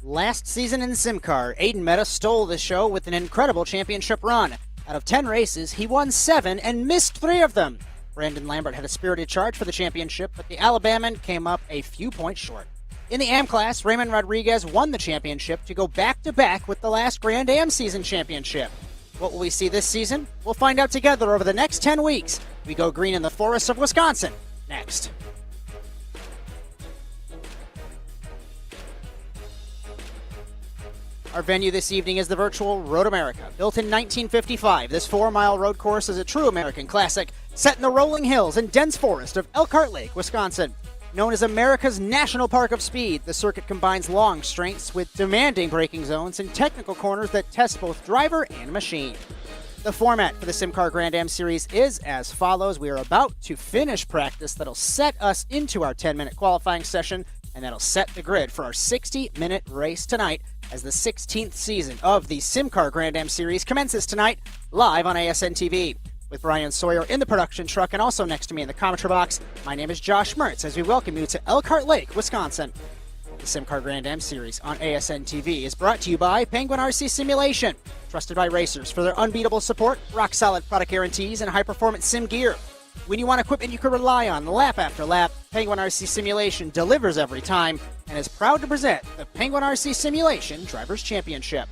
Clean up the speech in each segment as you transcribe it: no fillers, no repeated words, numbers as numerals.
Last season in SimCAR, Aiden Meta stole the show with an incredible championship run. Out of 10 races, he won 7 and missed 3 of them. Brandon Lambert had a spirited charge for the championship, but the Alabaman came up a few points short. In the AM class, Raymond Rodriguez won the championship to go back-to-back with the last Grand-Am season championship. What will we see this season? We'll find out together over the next 10 weeks. We go green in the forests of Wisconsin. Next. Our venue this evening is the virtual Road America. Built in 1955, this 4-mile road course is a true American classic set in the rolling hills and dense forest of Elkhart Lake, Wisconsin. Known as America's National Park of Speed, the circuit combines long straights with demanding braking zones and technical corners that test both driver and machine. The format for the SimCAR Grand-Am Series is as follows. We are about to finish practice that'll set us into our 10-minute qualifying session, and that'll set the grid for our 60-minute race tonight as the 16th season of the SimCAR Grand-Am Series commences tonight live on ASN TV. With Bryan Sawyer in the production truck and also next to me in the commentary box, my name is Josh Mertz as we welcome you to Elkhart Lake, Wisconsin. The SimCAR Grand-Am Series on ASN TV is brought to you by Penguin RC Simulation, trusted by racers for their unbeatable support, rock-solid product guarantees, and high-performance sim gear. When you want equipment you can rely on lap after lap, Penguin RC Simulation delivers every time and is proud to present the Penguin RC Simulation Drivers' Championship.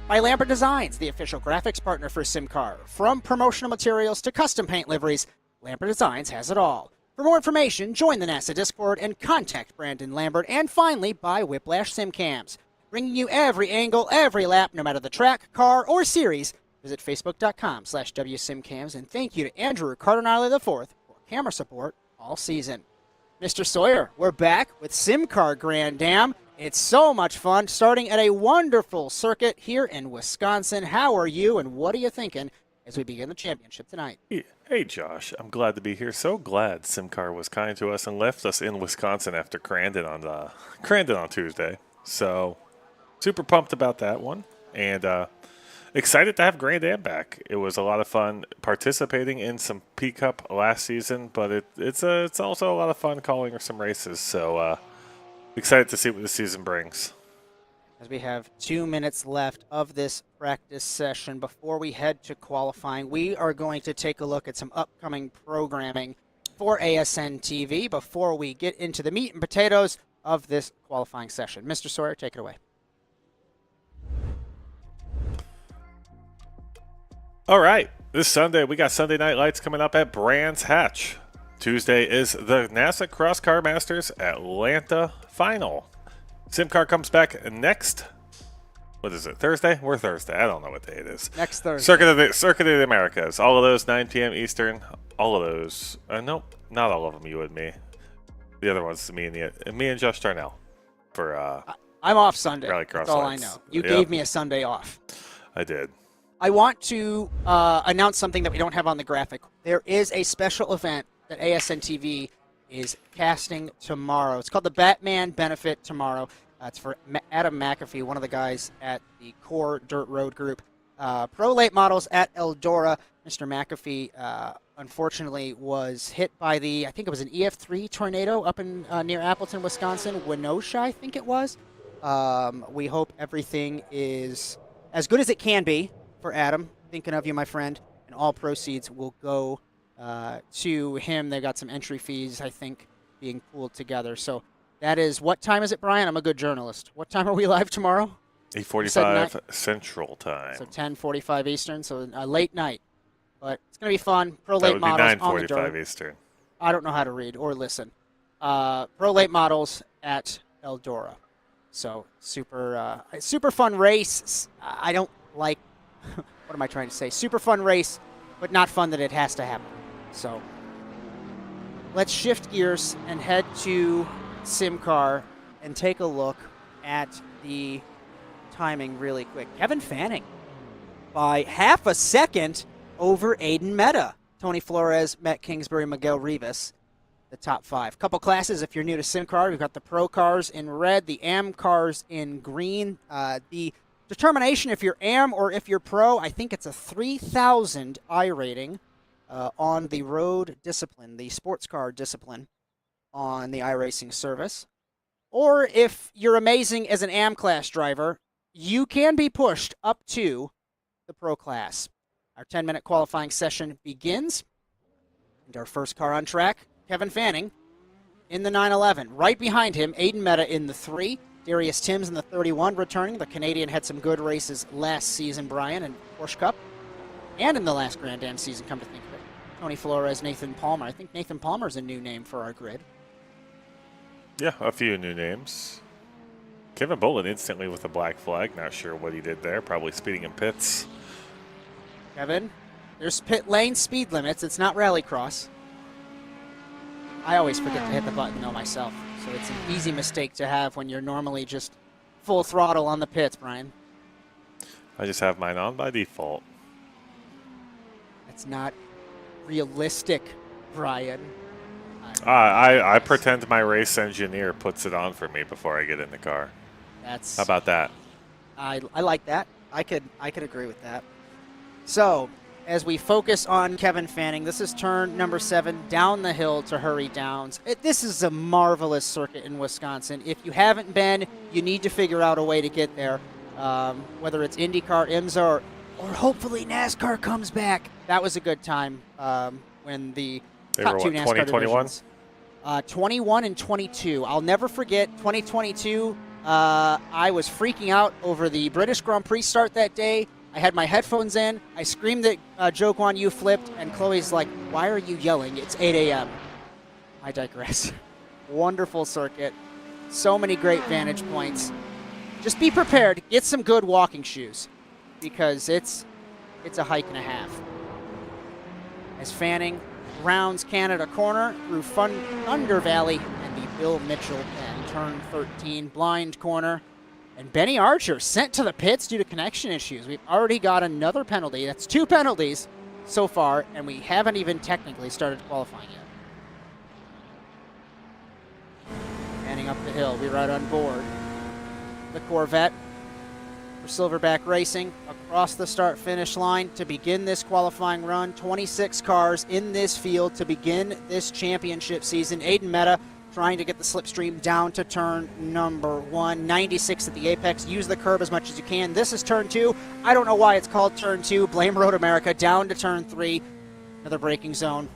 By Lambert Designs, the official graphics partner for SimCAR. From promotional materials to custom paint liveries, Lambert Designs has it all. For more information, join the NASA Discord and contact Brandon Lambert. And finally, by Whiplash SimCams, bringing you every angle, every lap, no matter the track, car, or series. Visit facebook.com/WSimCams, and thank you to Andrew Cardinale IV for camera support all season. Mr. Sawyer, we're back with SimCAR Grand-Am. It's so much fun, starting at a wonderful circuit here in Wisconsin. How are you, and what are you thinking as we begin the championship tonight? Hey, Josh. I'm glad to be here. So glad SimCAR was kind to us and left us in Wisconsin after Crandon on Tuesday. So super pumped about that one, and excited to have Grand-Am back. It was a lot of fun participating in some P Cup last season, but it's also a lot of fun calling some races. So excited to see what the season brings. As we have 2 minutes left of this practice session before we head to qualifying, we are going to take a look at some upcoming programming for ASN TV before we get into the meat and potatoes of this qualifying session. Mr. Sawyer, take it away. All right, this Sunday we got Sunday Night Lights coming up at Brands Hatch. Tuesday is the NASA Cross Car Masters Atlanta Final. SimCAR comes back next. What is it? Thursday? We're Thursday. I don't know what day it is. Next Thursday. Circuit of the Americas. All of those 9 p.m. Eastern. All of those. Nope, not all of them. You and me. The other ones, me and Josh Darnell. For I'm off Sunday. Rallycross That's all Lights. I know. You gave me a Sunday off. I did. I want to announce something that we don't have on the graphic. There is a special event that ASN TV is casting tomorrow. It's called the Batman Benefit Tomorrow. It's for Adam McAfee, one of the guys at the Core Dirt Road Group. Pro Late Models at Eldora. Mr. McAfee, unfortunately, was hit by I think it was an EF3 tornado up in near Appleton, Wisconsin. Wenosha, I think it was. We hope everything is as good as it can be for Adam. Thinking of you, my friend. And all proceeds will go to him. They got some entry fees, I think, being pooled together. So that is, what time is it, Brian? I'm a good journalist. What time are we live tomorrow? 8:45 Central Time. So 10:45 Eastern, so a late night. But it's going to be fun. Pro Late Models on the dirt. 9:45 Eastern. I don't know how to read or listen. Pro Late Models at Eldora. So super fun race. I don't like, what am I trying to say? Super fun race, but not fun that it has to happen. So let's shift gears and head to SimCAR and take a look at the timing really quick. Kevin Fanning by half a second over Aiden Meta. Tony Flores, Matt Kingsbury, Miguel Rivas, the top 5. Couple classes if you're new to SimCAR. We've got the Pro cars in red, the AM cars in green. The determination if you're AM or if you're Pro, I think it's a 3,000 I rating on the road discipline, the sports car discipline on the iRacing service. Or if you're amazing as an AM class driver, you can be pushed up to the pro class. Our 10-minute qualifying session begins. And our first car on track, Kevin Fanning in the 911. Right behind him, Aiden Meta in the 3. Darius Timms in the 31 returning. The Canadian had some good races last season, Bryan, in Porsche Cup. And in the last Grand-Am season, come to think of it. Tony Flores, Nathan Palmer. I think Nathan Palmer's a new name for our grid. Yeah, a few new names. Kevin Bolin instantly with a black flag. Not sure what he did there. Probably speeding in pits. Kevin, there's pit lane speed limits. It's not rallycross. I always forget to hit the button, though, myself. So it's an easy mistake to have when you're normally just full throttle on the pits, Bryan. I just have mine on by default. That's not realistic, Bryan. I pretend my race engineer puts it on for me before I get in the car. That's How about that? I like that. I could agree with that. So, as we focus on Kevin Fanning, this is turn number 7 down the hill to Hurry Downs. This is a marvelous circuit in Wisconsin. If you haven't been, you need to figure out a way to get there. Whether it's IndyCar, IMSA, or hopefully NASCAR comes back. That was a good time when the top two NASCAR 2021? 21 and 22. I'll never forget 2022. I was freaking out over the British Grand Prix start that day. I had my headphones in. I screamed that Joe Guan Yu flipped, and Chloe's like, "Why are you yelling? It's 8 a.m." I digress. Wonderful circuit. So many great vantage points. Just be prepared. Get some good walking shoes because it's a hike and a half. As Fanning rounds Canada corner through Thunder Valley and the Bill Mitchell Bend, turn 13, blind corner. And Benny Archer sent to the pits due to connection issues. We've already got another penalty. That's 2 penalties so far, and we haven't even technically started qualifying yet. Fanning up the hill, we ride on board the Corvette for Silverback Racing across the start-finish line to begin this qualifying run. 26 cars in this field to begin this championship season. Aiden Meta trying to get the slipstream down to turn number 1. 96 at the apex. Use the curb as much as you can. This is turn 2. I don't know why it's called turn 2. Blame Road America. Down to turn 3. Another braking zone.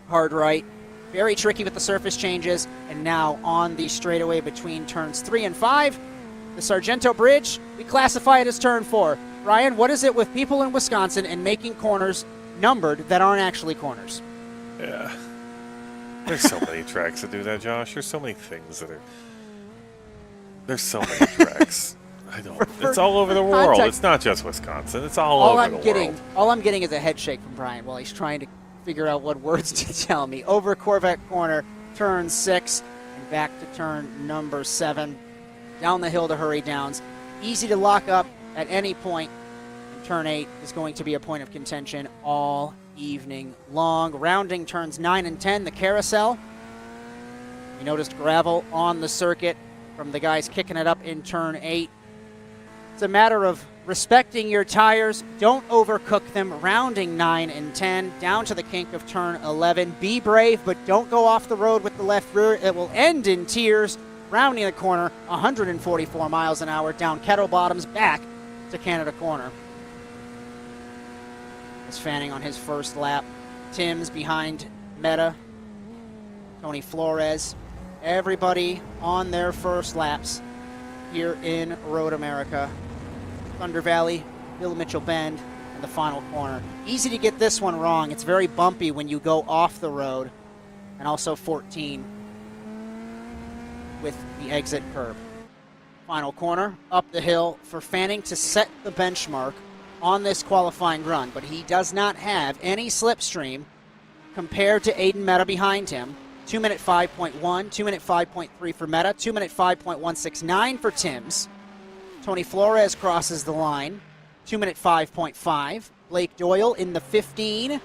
Hard right. Very tricky with the surface changes. And now on the straightaway between turns 3 and 5. The Sargento Bridge, we classify it as turn 4. Bryan, what is it with people in Wisconsin and making corners numbered that aren't actually corners? Yeah. There's so many tracks that do that, Josh. There's so many things that are... There's so many tracks. I don't... It's all over the world. It's not just Wisconsin. It's all over the world. All I'm getting is a head shake from Bryan while he's trying to figure out what words to tell me. Over Corvette corner, turn 6, and back to turn number 7. Down the hill to Hurry Downs. Easy to lock up at any point. And turn 8 is going to be a point of contention all evening long. Rounding turns 9 and 10, the carousel. We noticed gravel on the circuit from the guys kicking it up in turn 8. It's a matter of respecting your tires. Don't overcook them. Rounding 9 and 10, down to the kink of turn 11. Be brave, but don't go off the road with the left rear. It will end in tears. Rounding the corner, 144 miles an hour, down Kettle Bottoms, back to Canada corner. Is Fanning on his first lap. Timms behind Meta. Tony Flores. Everybody on their first laps here in Road America. Thunder Valley, Bill Mitchell Bend, and the final corner. Easy to get this one wrong. It's very bumpy when you go off the road. And also 14 with the exit curb. Final corner, up the hill for Fanning to set the benchmark on this qualifying run, but he does not have any slipstream compared to Aiden Meta behind him. 2-minute 5.1, 2-minute 5.3 for Meta, 2-minute 5.169 for Timms. Tony Flores crosses the line, 2-minute 5.5. Blake Doyle in the 15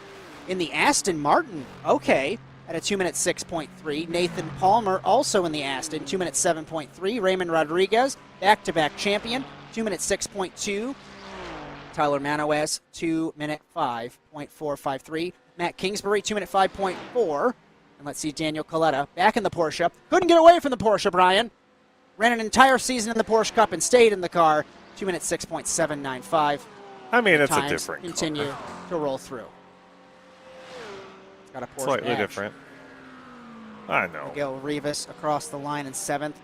in the Aston Martin. Okay. At a 2-minute 6.3. Nathan Palmer also in the Aston, 2-minute 7.3. Raymond Rodriguez, back-to-back champion, 2-minute 6.2. Tyler Manoez, 2-minute 5.453. Matt Kingsbury, 2-minute 5.4. And let's see Daniel Coletta back in the Porsche. Couldn't get away from the Porsche, Bryan. ran an entire season in the Porsche Cup and stayed in the car. 2 minutes 6.795. I mean, it's a Times different continue car. to roll through. It's got a Porsche Slightly badge. different. I know. Miguel Rivas across the line in 7th.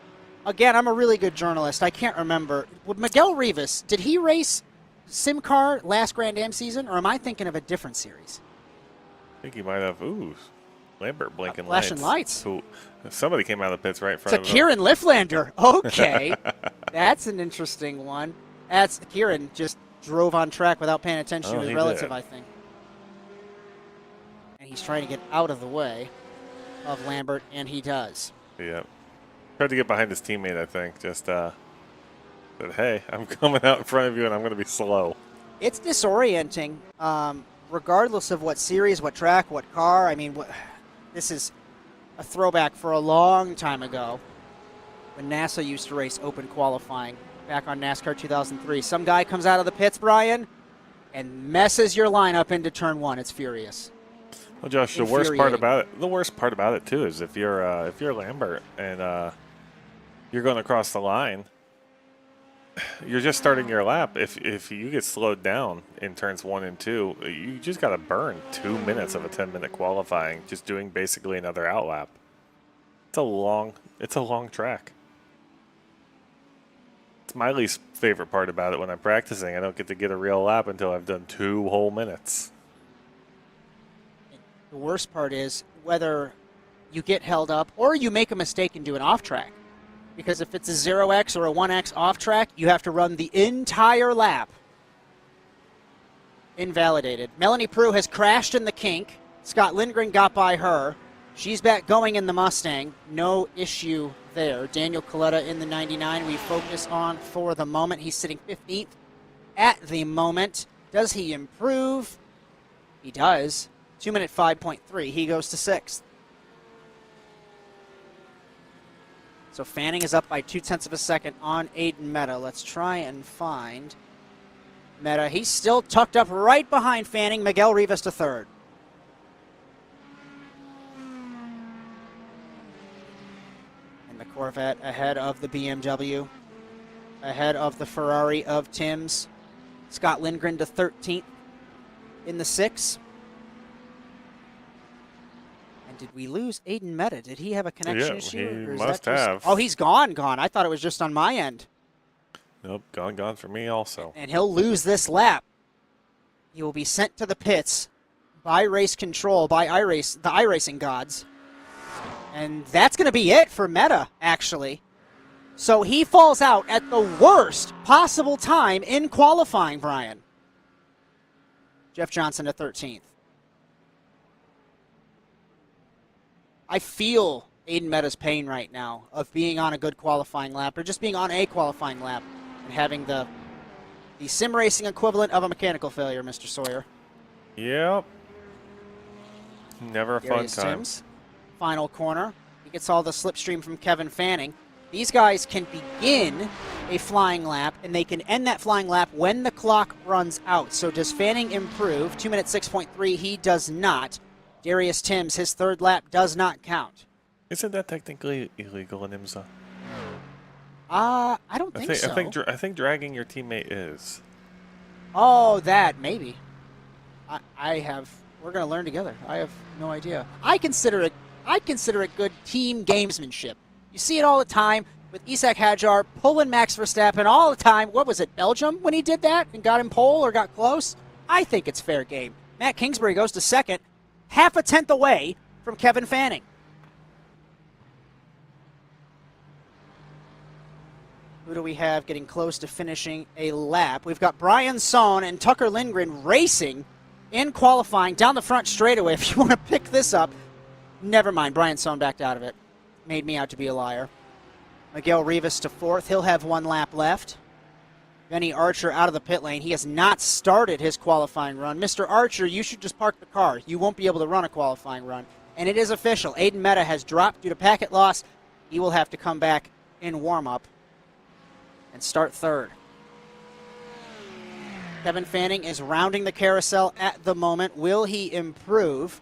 Again, I'm a really good journalist. I can't remember. Would Miguel Rivas, did he race SimCAR last Grand-Am season, or am I thinking of a different series? I think he might have. Ooh, Lambert blinking flashing lights. Who, somebody came out of the pits right in front It's of a him. Kieran Lifflander. Okay. That's an interesting one. That's Kieran just drove on track without paying attention to his he relative, did. I think. And he's trying to get out of the way of Lambert, and he does. Yeah. Tried to get behind his teammate, I think. Just said, hey, I'm coming out in front of you, and I'm going to be slow. It's disorienting, regardless of what series, what track, what car. I mean, this is a throwback for a long time ago when NASA used to race open qualifying back on NASCAR 2003. Some guy comes out of the pits, Brian, and messes your lineup into turn 1. It's furious. Well, Josh, the worst part about it too is if you're Lambert and you're going across the line, you're just starting your lap. If you get slowed down in turns 1 and 2, you just got to burn 2 minutes of a 10-minute qualifying just doing basically another outlap. It's a long track. It's my least favorite part about it when I'm practicing. I don't get to get a real lap until I've done 2 whole minutes. The worst part is whether you get held up or you make a mistake and do an off track. Because if it's a 0x or a 1x off track, you have to run the entire lap. Invalidated. Melanie Prue has crashed in the kink. Scott Lindgren got by her. She's back going in the Mustang. No issue there. Daniel Coletta in the 99 we focus on for the moment. He's sitting 15th at the moment. Does he improve? He does. 2 minute 5.3. He goes to 6th. So Fanning is up by 0.2 of a second on Aiden Meta. Let's try and find Meta. He's still tucked up right behind Fanning. Miguel Rivas to 3rd. And the Corvette ahead of the BMW. Ahead of the Ferrari of Tim's. Scott Lindgren to 13th in the 6. Did we lose Aiden Meta? Did he have a connection issue? He must have. Oh, he's gone. I thought it was just on my end. Nope, gone for me also. And he'll lose this lap. He will be sent to the pits by race control, by the iRacing gods. And that's going to be it for Meta, actually. So he falls out at the worst possible time in qualifying, Brian. Jeff Johnson to 13th. I feel Aiden Meta's pain right now of being on a good qualifying lap or just being on a qualifying lap and having the sim racing equivalent of a mechanical failure, Mr. Sawyer. Yep. Never a fun time. Tim's final corner. He gets all the slipstream from Kevin Fanning. These guys can begin a flying lap, and they can end that flying lap when the clock runs out. So does Fanning improve? 2 minutes 6.3. He does not. Darius Timms, his 3rd lap does not count. Isn't that technically illegal in IMSA? I don't think so. I think dragging your teammate is. Oh, that, maybe. We're going to learn together. I have no idea. I consider it good team gamesmanship. You see it all the time with Isak Hadjar pulling Max Verstappen all the time. What was it, Belgium when he did that and got him pole or got close? I think it's fair game. Matt Kingsbury goes to 2nd. Half a tenth away from Kevin Fanning. Who do we have getting close to finishing a lap? We've got Bryan Sohn and Tucker Lindgren racing in qualifying down the front straightaway. If you want to pick this up, never mind. Bryan Sohn backed out of it. Made me out to be a liar. Miguel Rivas to 4th. He'll have 1 lap left. Benny Archer out of the pit lane. He has not started his qualifying run. Mr. Archer, you should just park the car. You won't be able to run a qualifying run. And it is official. Aiden Meta has dropped due to packet loss. He will have to come back in warm-up and start 3rd. Kevin Fanning is rounding the carousel at the moment. Will he improve?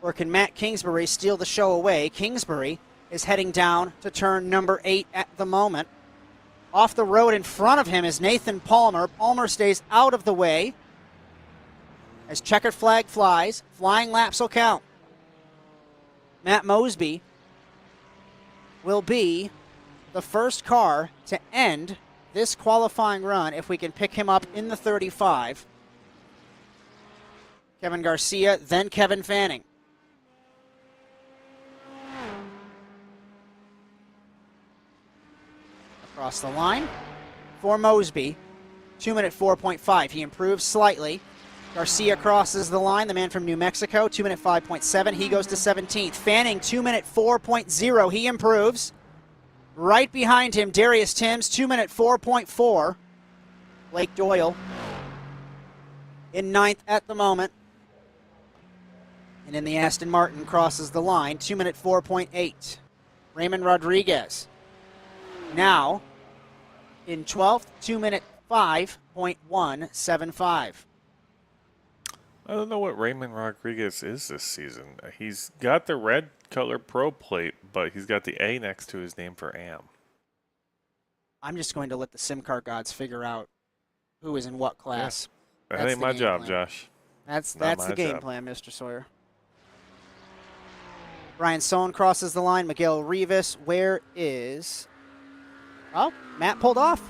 Or can Matt Kingsbury steal the show away? Kingsbury is heading down to turn number 8 at the moment. Off the road in front of him is Nathan Palmer. Palmer stays out of the way as checkered flag flies. Flying laps will count. Matt Mosby will be the first car to end this qualifying run if we can pick him up in the 35. Kevin Garcia, then Kevin Fanning. Across the line for Mosby, 2-minute 4.5. He improves slightly. Garcia crosses the line, the man from New Mexico, 2-minute 5.7. He goes to 17th. Fanning, 2-minute 4.0. He improves. Right behind him, Darius Timms, 2-minute 4.4. Blake Doyle in 9th at the moment. And in the Aston Martin crosses the line, 2-minute 4.8. Raymond Rodriguez now in 12th, 2-minute 5.175. I don't know what Raymond Rodriguez is this season. He's got the red color pro plate, but he's got the A next to his name for AM. I'm just going to let the SimCAR gods figure out who is in what class. Yeah. That ain't my job, plan. Josh. That's my the game job. plan, Mr. Sawyer. Brian Sohn crosses the line. Miguel Rivas, where is... Oh, Matt pulled off.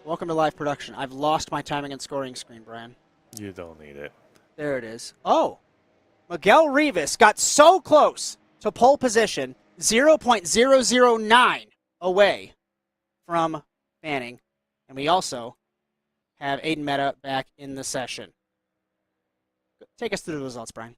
Welcome to live production. I've lost my timing and scoring screen, Brian. You don't need it. There it is. Oh, Miguel Rivas got so close to pole position, 0.009 away from Fanning. And we also have Aiden Mehta back in the session. Take us through the results, Brian.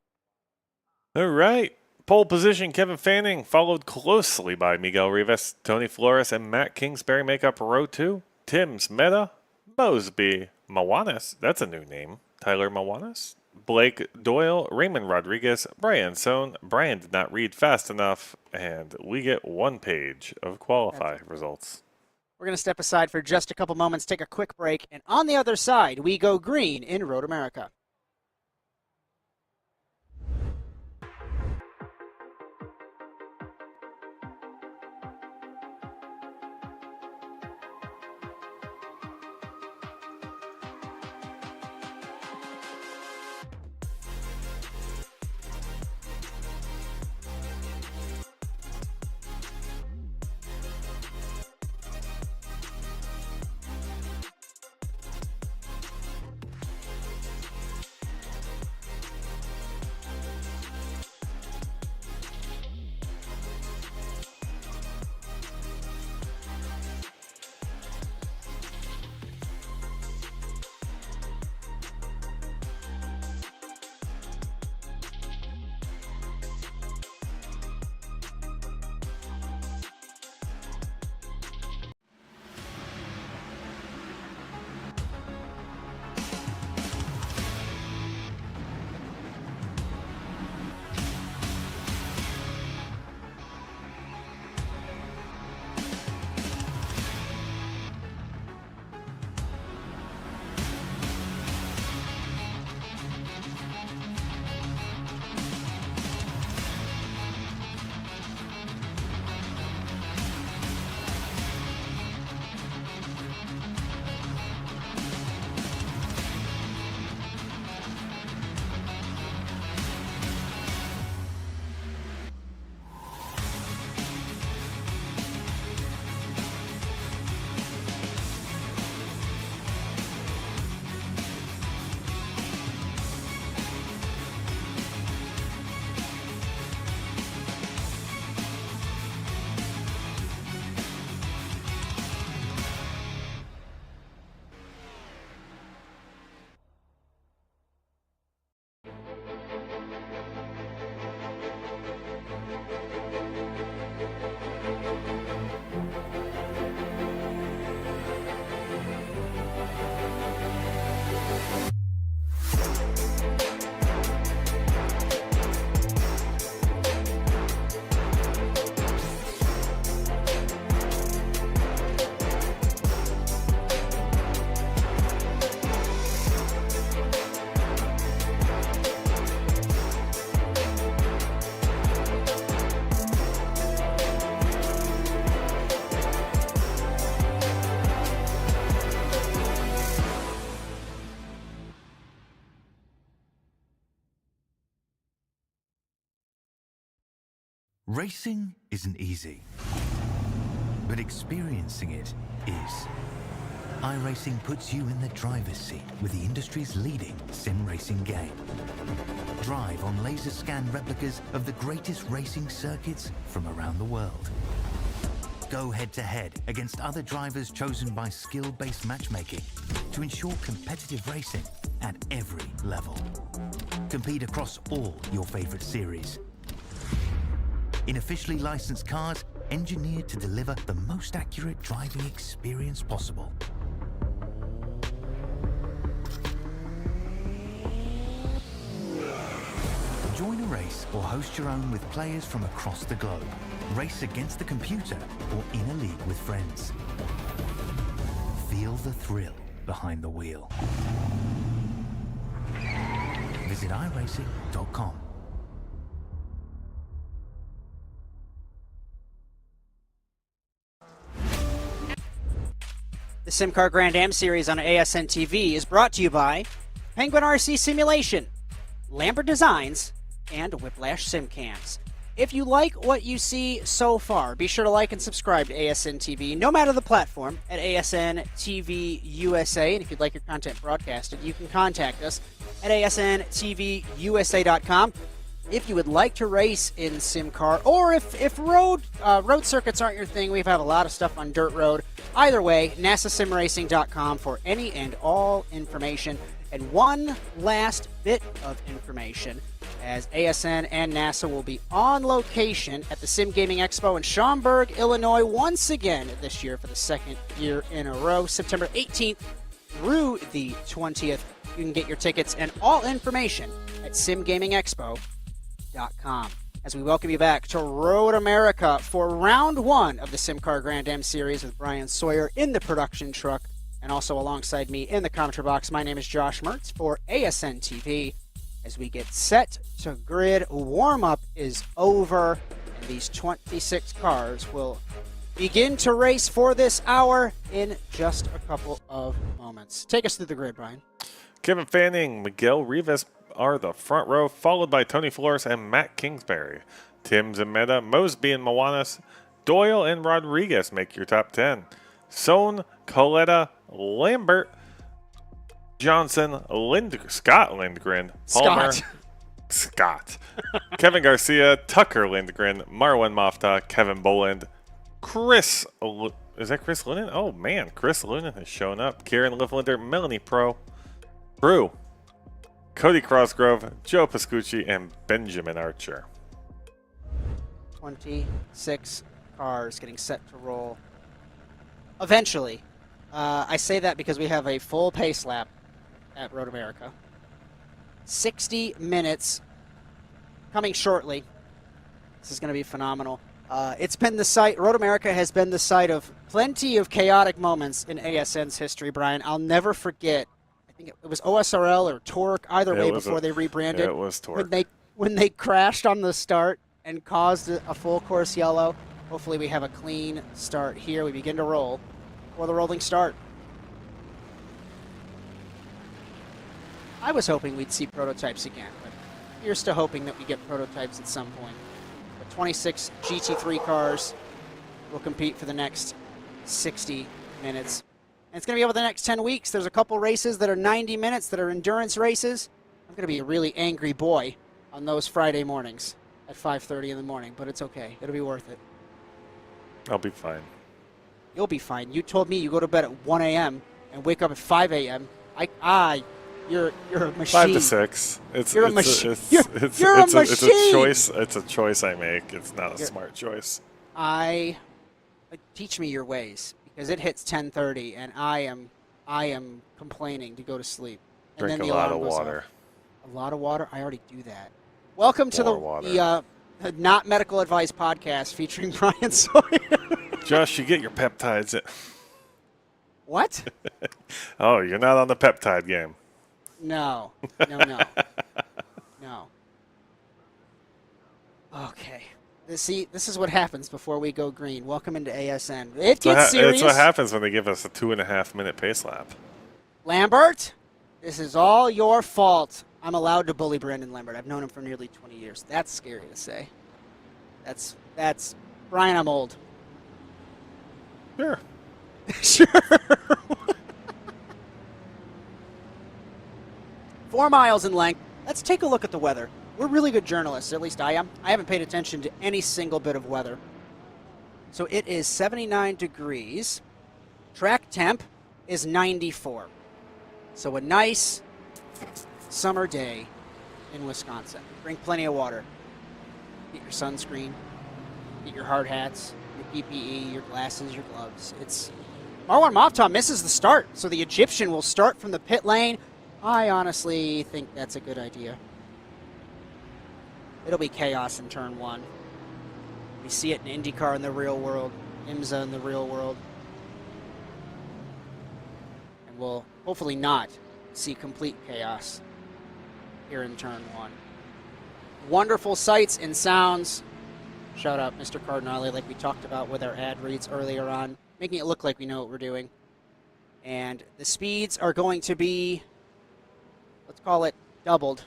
All right. Pole position, Kevin Fanning, followed closely by Miguel Rivas. Tony Flores and Matt Kingsbury make up row 2. Timms, Mehta, Mosby, Mawanis, that's a new name, Tyler Mawanis, Blake Doyle, Raymond Rodriguez, Bryan Sohn. Bryan did not read fast enough, and we get 1 page of qualifying results. We're going to step aside for just a couple moments, take a quick break, and on the other side, we go green in Road America. Racing isn't easy, but experiencing it is. iRacing puts you in the driver's seat with the industry's leading sim racing game. Drive on laser scan replicas of the greatest racing circuits from around the world. Go head-to-head against other drivers chosen by skill-based matchmaking to ensure competitive racing at every level. Compete across all your favorite series. In officially licensed cars, engineered to deliver the most accurate driving experience possible. Join a race or host your own with players from across the globe. Race against the computer or in a league with friends. Feel the thrill behind the wheel. Visit iRacing.com. The SimCAR Grand-Am Series on ASN TV is brought to you by Penguin RC Simulation, Lambert Designs, and Whiplash SimCams. If you like what you see so far, be sure to like and subscribe to ASN TV, no matter the platform, at ASN TV USA. And if you'd like your content broadcasted, you can contact us at asnTVUSA.com. If you would like to race in SimCAR, or if road circuits aren't your thing, we have a lot of stuff on dirt road. Either way, NASASimRacing.com for any and all information. And one last bit of information, as ASN and NASA will be on location at the Sim Gaming Expo in Schaumburg, Illinois, once again this year for the second year in a row, September 18th through the 20th. You can get your tickets and all information at simgamingexpo.com. As we welcome you back to Road America for round one of the SimCAR Grand-Am Series with Bryan Sawyer in the production truck, and also alongside me in the commentary box. My name is Josh Mertz for ASN TV. As we get set to grid, warm-up is over, and these 26 cars will begin to race for this hour in just a couple of moments. Take us through the grid, Bryan. Kevin Fanning, Miguel Rivas are the front row, followed by Tony Flores and Matt Kingsbury. Tim Zameta, Mosby and Moanas, Doyle and Rodriguez make your top 10. Sohn, Coletta, Lambert, Johnson, Scott Lindgren, Palmer, Scott, Kevin Garcia, Tucker Lindgren, Marwan Mafta, Kevin Boland, Chris, is that Chris Lunan? Oh man, Chris Lunan has shown up. Kieran Livelander, Melanie Pro, Brew, Cody Crossgrove, Joe Pascucci, and Benjamin Archer. 26 cars getting set to roll. Eventually. I say that because we have a full pace lap at Road America. 60 minutes coming shortly. This is going to be phenomenal. It's been the site, Road America has been the site of plenty of chaotic moments in ASN's history, Bryan. I'll never forget, I think it was OSRL or Torque, either way before they rebranded. It was Torque. When they crashed on the start and caused a full course yellow. Hopefully we have a clean start here. We begin to roll for the rolling start. I was hoping we'd see prototypes again, but here's to hoping that we get prototypes at some point. The 26 GT3 cars will compete for the next 60 minutes. And it's going to be over the next 10 weeks. There's a couple races that are 90 minutes that are endurance races. I'm going to be a really angry boy on those Friday mornings at 5:30 in the morning, but it's okay. It'll be worth it. I'll be fine. You'll be fine. You told me you go to bed at 1 a.m. and wake up at 5 a.m. You're a machine. 5 to 6. You're a machine. You're a machine. It's a choice I make. It's not a smart choice. Teach me your ways, because it hits 10:30 and I am complaining to go to sleep. And Drink then a the lot alarm of goes water. off. A lot of water? I already do that. Welcome to the Not Medical Advice podcast featuring Bryan Sawyer. Josh, you get your peptides. What? Oh, you're not on the peptide game. No. No. Okay. See, this is what happens before we go green. Welcome into ASN. It gets serious. It's what happens when they give us a 2.5-minute pace lap. Lambert, this is all your fault. I'm allowed to bully Brandon Lambert. I've known him for nearly 20 years. That's scary to say. That's Bryan, I'm old. Sure. Sure. 4 miles in length. Let's take a look at the weather. We're really good journalists, at least I am. I haven't paid attention to any single bit of weather. So it is 79 degrees. Track temp is 94. So a nice summer day in Wisconsin. Drink plenty of water. Get your sunscreen. Get your hard hats, your PPE, your glasses, your gloves. Marwan Moftah misses the start, so the Egyptian will start from the pit lane. I honestly think that's a good idea. It'll be chaos in turn 1. We see it in IndyCar in the real world, IMSA in the real world. And we'll hopefully not see complete chaos here in turn 1. Wonderful sights and sounds. Shout out Mr. Cardinale, like we talked about with our ad reads earlier on, making it look like we know what we're doing. And the speeds are going to be, let's call it, doubled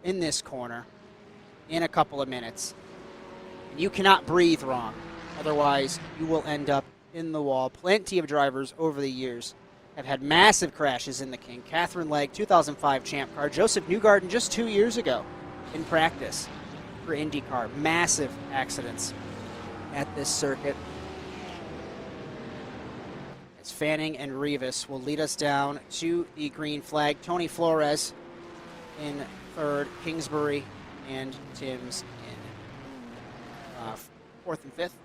in this corner in a couple of minutes. And you cannot breathe wrong. Otherwise, you will end up in the wall. Plenty of drivers over the years have had massive crashes in the King. Catherine Legg, 2005 champ car. Joseph Newgarden just 2 years ago in practice for IndyCar. Massive accidents at this circuit. As Fanning and Rivas will lead us down to the green flag. Tony Flores in third, Kingsbury and Timms in fourth and fifth.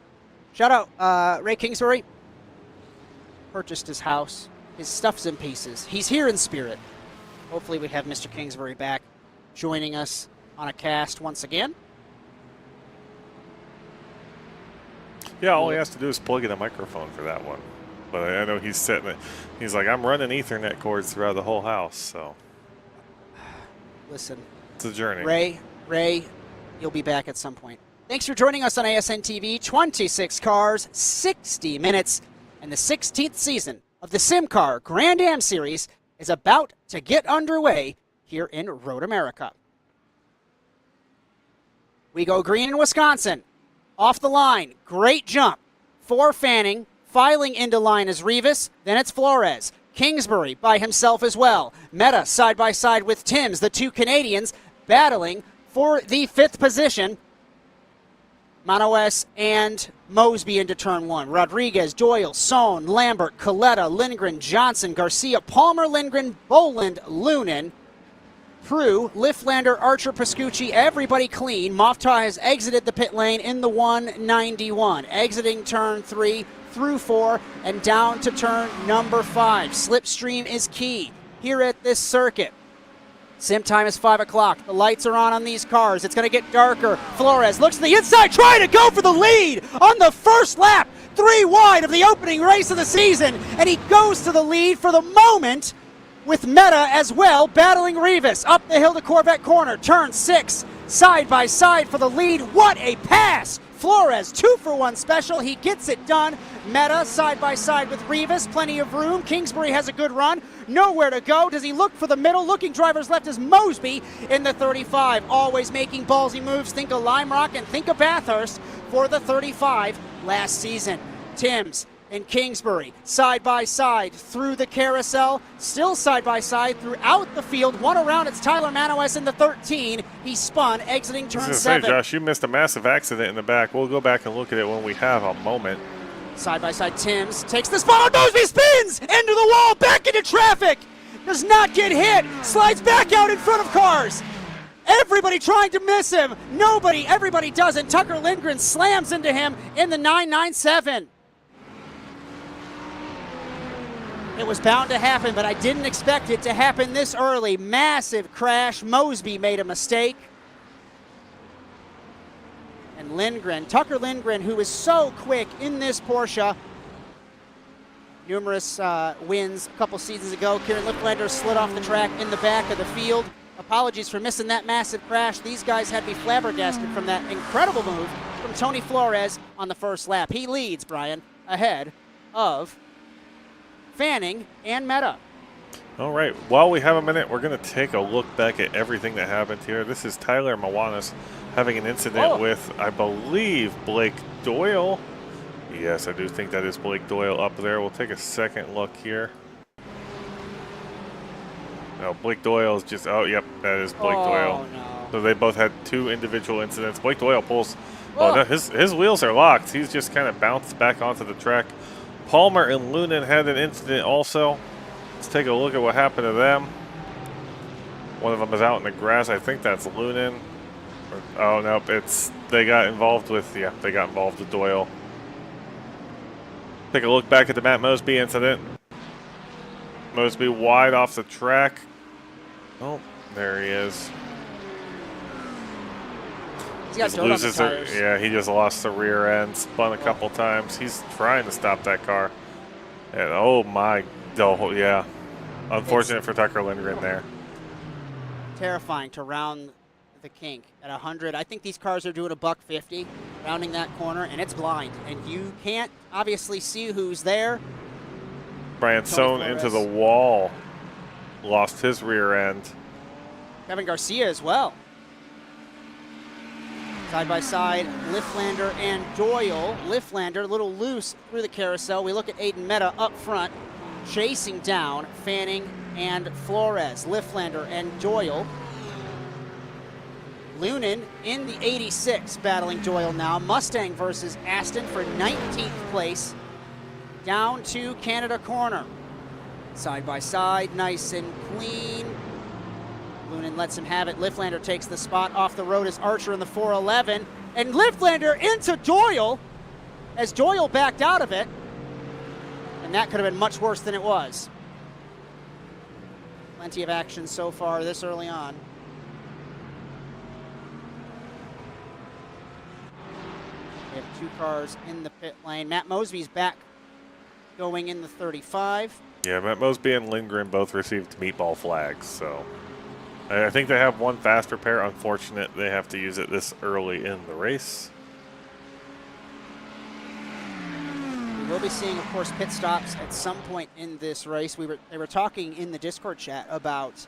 Shout out Ray Kingsbury. Purchased his house. His stuff's in pieces. He's here in spirit. Hopefully we have Mr. Kingsbury back joining us on a cast once again. Yeah, all he has to do is plug in a microphone for that one. But I know he's setting it. He's like, I'm running Ethernet cords throughout the whole house, so. Listen. It's a journey. Ray, you'll be back at some point. Thanks for joining us on ASN TV. 26 cars, 60 minutes, and the 16th season of the SimCAR Grand-Am Series is about to get underway here in Road America. We go green in Wisconsin. Off the line, great jump for Fanning. Filing into line is Rivas, then it's Flores. Kingsbury by himself as well. Meta side by side with Timms, the two Canadians battling for the 5th position. Manoes and Mosby into turn 1. Rodriguez, Doyle, Sohn, Lambert, Coletta, Lindgren, Johnson, Garcia, Palmer, Lindgren, Boland, Lunan, Prue, Lifflander, Archer, Pascucci, everybody clean. Moftah has exited the pit lane in the 191. Exiting turn 3 through 4 and down to turn number 5. Slipstream is key here at this circuit. Sim time is 5 o'clock. The lights are on these cars. It's going to get darker. Flores looks to the inside, trying to go for the lead on the first lap. 3 wide of the opening race of the season. And he goes to the lead for the moment with Meta as well, battling Rivas. Up the hill to Corvette Corner. Turn 6, side by side for the lead. What a pass! Flores, 2-for-1 special. He gets it done. Meta side by side with Rivas. Plenty of room. Kingsbury has a good run. Nowhere to go. Does he look for the middle? Looking drivers left is Mosby in the 35. Always making ballsy moves. Think of Lime Rock and think of Bathurst for the 35 last season. Timms and Kingsbury side by side through the carousel, still side by side throughout the field. One around, it's Tyler Manoes in the 13. He spun, exiting turn 7. Say, Josh, you missed a massive accident in the back. We'll go back and look at it when we have a moment. Side by side, Timms takes the spot. Mosby spins into the wall, back into traffic. Does not get hit. Slides back out in front of cars. Everybody trying to miss him. Nobody, everybody doesn't. Tucker Lindgren slams into him in the 997. It was bound to happen, but I didn't expect it to happen this early. Massive crash. Mosby made a mistake. And Lindgren, Tucker Lindgren, who is so quick in this Porsche. Numerous wins a couple seasons ago. Kieran Lifflander slid off the track in the back of the field. Apologies for missing that massive crash. These guys had to be flabbergasted from that incredible move from Tony Flores on the first lap. He leads, Bryan, ahead of Fanning and Meta. All right, while we have a minute, we're going to take a look back at everything that happened here. This is Tyler Mawanis having an incident with, I believe, Blake Doyle. Yes, I do think that is Blake Doyle up there. We'll take a second look here. No, Blake Doyle is just, oh, yep, that is Blake Doyle. No. So they both had 2 individual incidents. Blake Doyle pulls, oh, no, his wheels are locked. He's just kind of bounced back onto the track. Palmer and Lunan had an incident also. Let's take a look at what happened to them. One of them is out in the grass. I think that's Lunan. Oh, nope, they got involved with Doyle. Take a look back at the Matt Mosby incident. Mosby wide off the track. Oh, there he is. He's got dirt on the tires. Yeah, he just lost the rear end, spun a couple times. He's trying to stop that car. And oh my, yeah. Unfortunate for Tucker Lindgren there. Terrifying to round the kink at 100. I think these cars are doing a $150 rounding that corner, and it's blind. And you can't obviously see who's there. Bryan sewn into the wall. Lost his rear end. Kevin Garcia as well. Side by side, Lifflander and Doyle. Lifflander a little loose through the carousel. We look at Aiden Meta up front, chasing down Fanning and Flores. Lifflander and Doyle. Lunan in the 86 battling Doyle now. Mustang versus Aston for 19th place. Down to Canada corner. Side by side, nice and clean. Lunan lets him have it. Lifflander takes the spot. Off the road is Archer in the 411. And Lifflander into Doyle as Doyle backed out of it. And that could have been much worse than it was. Plenty of action so far this early on. We have 2 cars in the pit lane. Matt Mosby's back going in the 35. Yeah, Matt Mosby and Lindgren both received meatball flags, so I think they have one faster pair. Unfortunate they have to use it this early in the race. We will be seeing, of course, pit stops at some point in this race. They were talking in the Discord chat about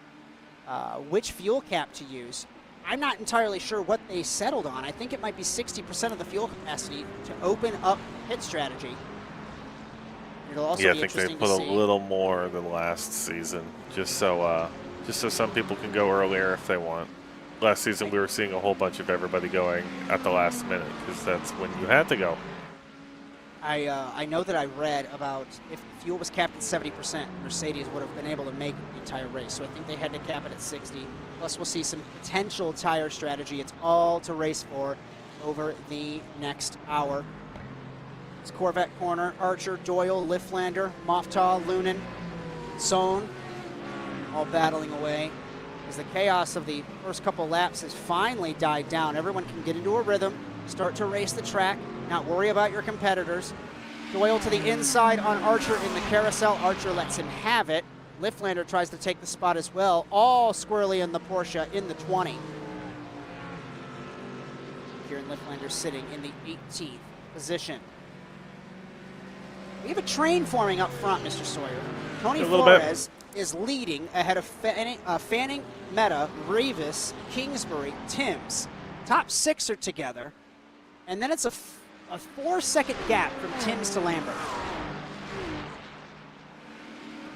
which fuel cap to use. I'm not entirely sure what they settled on. I think it might be 60% of the fuel capacity to open up pit strategy. It'll also be I think they interesting put to a see. little more than last season, just so some people can go earlier if they want. Last season we were seeing a whole bunch of everybody going at the last minute because that's when you had to go. I know that I read about if fuel was capped at 70%, Mercedes would have been able to make the entire race. So I think they had to cap it at 60. Plus we'll see some potential tire strategy. It's all to race for over the next hour. It's Corvette corner, Archer, Doyle, Lifflander, Moftaw, Lunan, Sohn, all battling away. As the chaos of the first couple laps has finally died down, everyone can get into a rhythm, start to race the track, not worry about your competitors. Doyle to the inside on Archer in the carousel. Archer lets him have it. Lifflander tries to take the spot as well. All squarely in the Porsche in the 20. Here in Lifflander sitting in the 18th position. We have a train forming up front, Mr. Sawyer. Tony Flores is leading ahead of Fanning, Meta, Rivas, Kingsbury, Timms. Top 6 are together. And then it's a 4-second gap from Timms to Lambert.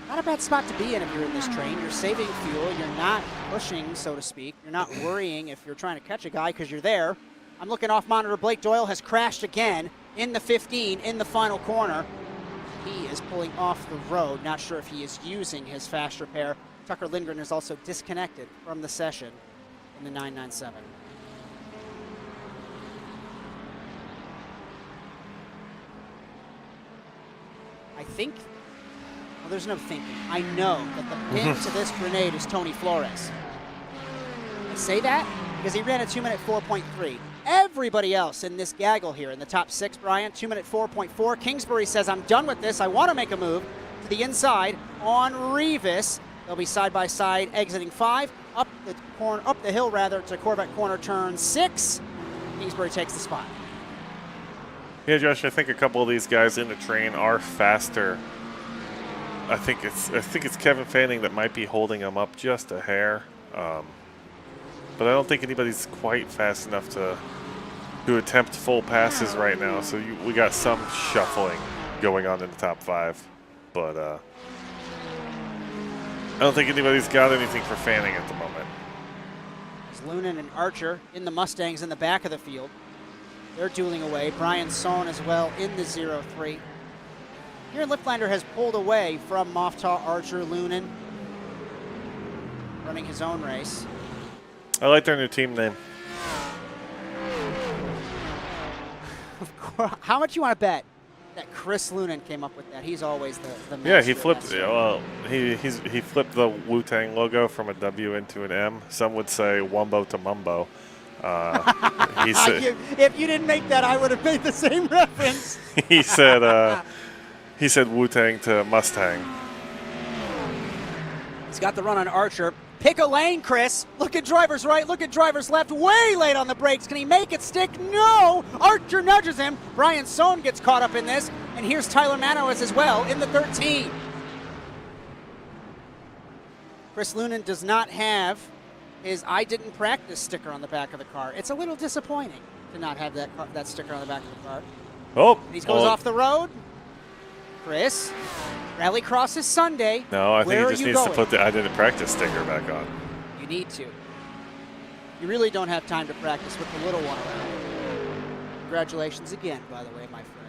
Not a bad spot to be in if you're in this train. You're saving fuel. You're not pushing, so to speak. You're not worrying if you're trying to catch a guy because you're there. I'm looking off monitor. Blake Doyle has crashed again in the 15 in the final corner. He is pulling off the road. Not sure if he is using his fast repair. Tucker Lindgren is also disconnected from the session in the 997. I think, well, there's no thinking. I know that the pin to this grenade is Tony Flores. I say that because he ran a 2-minute 4.3. Everybody else in this gaggle here in the top 6, Bryan, 2-minute 4.4. Kingsbury says, I'm done with this. I want to make a move to the inside on Rivas. They'll be side by side exiting 5, up the hill to Corvette corner turn 6. Kingsbury takes the spot. Yeah, Josh, I think a couple of these guys in the train are faster I think it's Kevin Fanning that might be holding him up just a hair. But I don't think anybody's quite fast enough to attempt full passes right now. So we got some shuffling going on in the top 5. But I don't think anybody's got anything for Fanning at the moment. It's Lunan and Archer in the Mustangs in the back of the field. They're dueling away. Bryan Sohn as well in the 0-3. Here, Liftlander has pulled away from Moftaw, Archer, Lunan, running his own race. I like their new team name. Of course. How much you want to bet that Chris Lunan came up with that? He's always the master. Yeah, he flipped. Well, he flipped the Wu-Tang logo from a W into an M. Some would say Wumbo to Mumbo. He said, if you didn't make that, I would have made the same reference. he said Wu-Tang to Mustang. He's got the run on Archer. Pick a lane, Chris. Look at driver's right, look at driver's left. Way late on the brakes. Can he make it stick? No! Archer nudges him. Bryan Sohn gets caught up in this. And here's Tyler Manowitz as well in the 13. Chris Lunan does not have his I didn't practice sticker on the back of the car. It's a little disappointing to not have that sticker on the back of the car. Oh. And he goes off the road. Chris, Rally Cross is Sunday. No, I think he just needs to going? put the I didn't practice sticker back on. You need to. You really don't have time to practice with the little one around. Congratulations again, by the way, my friend.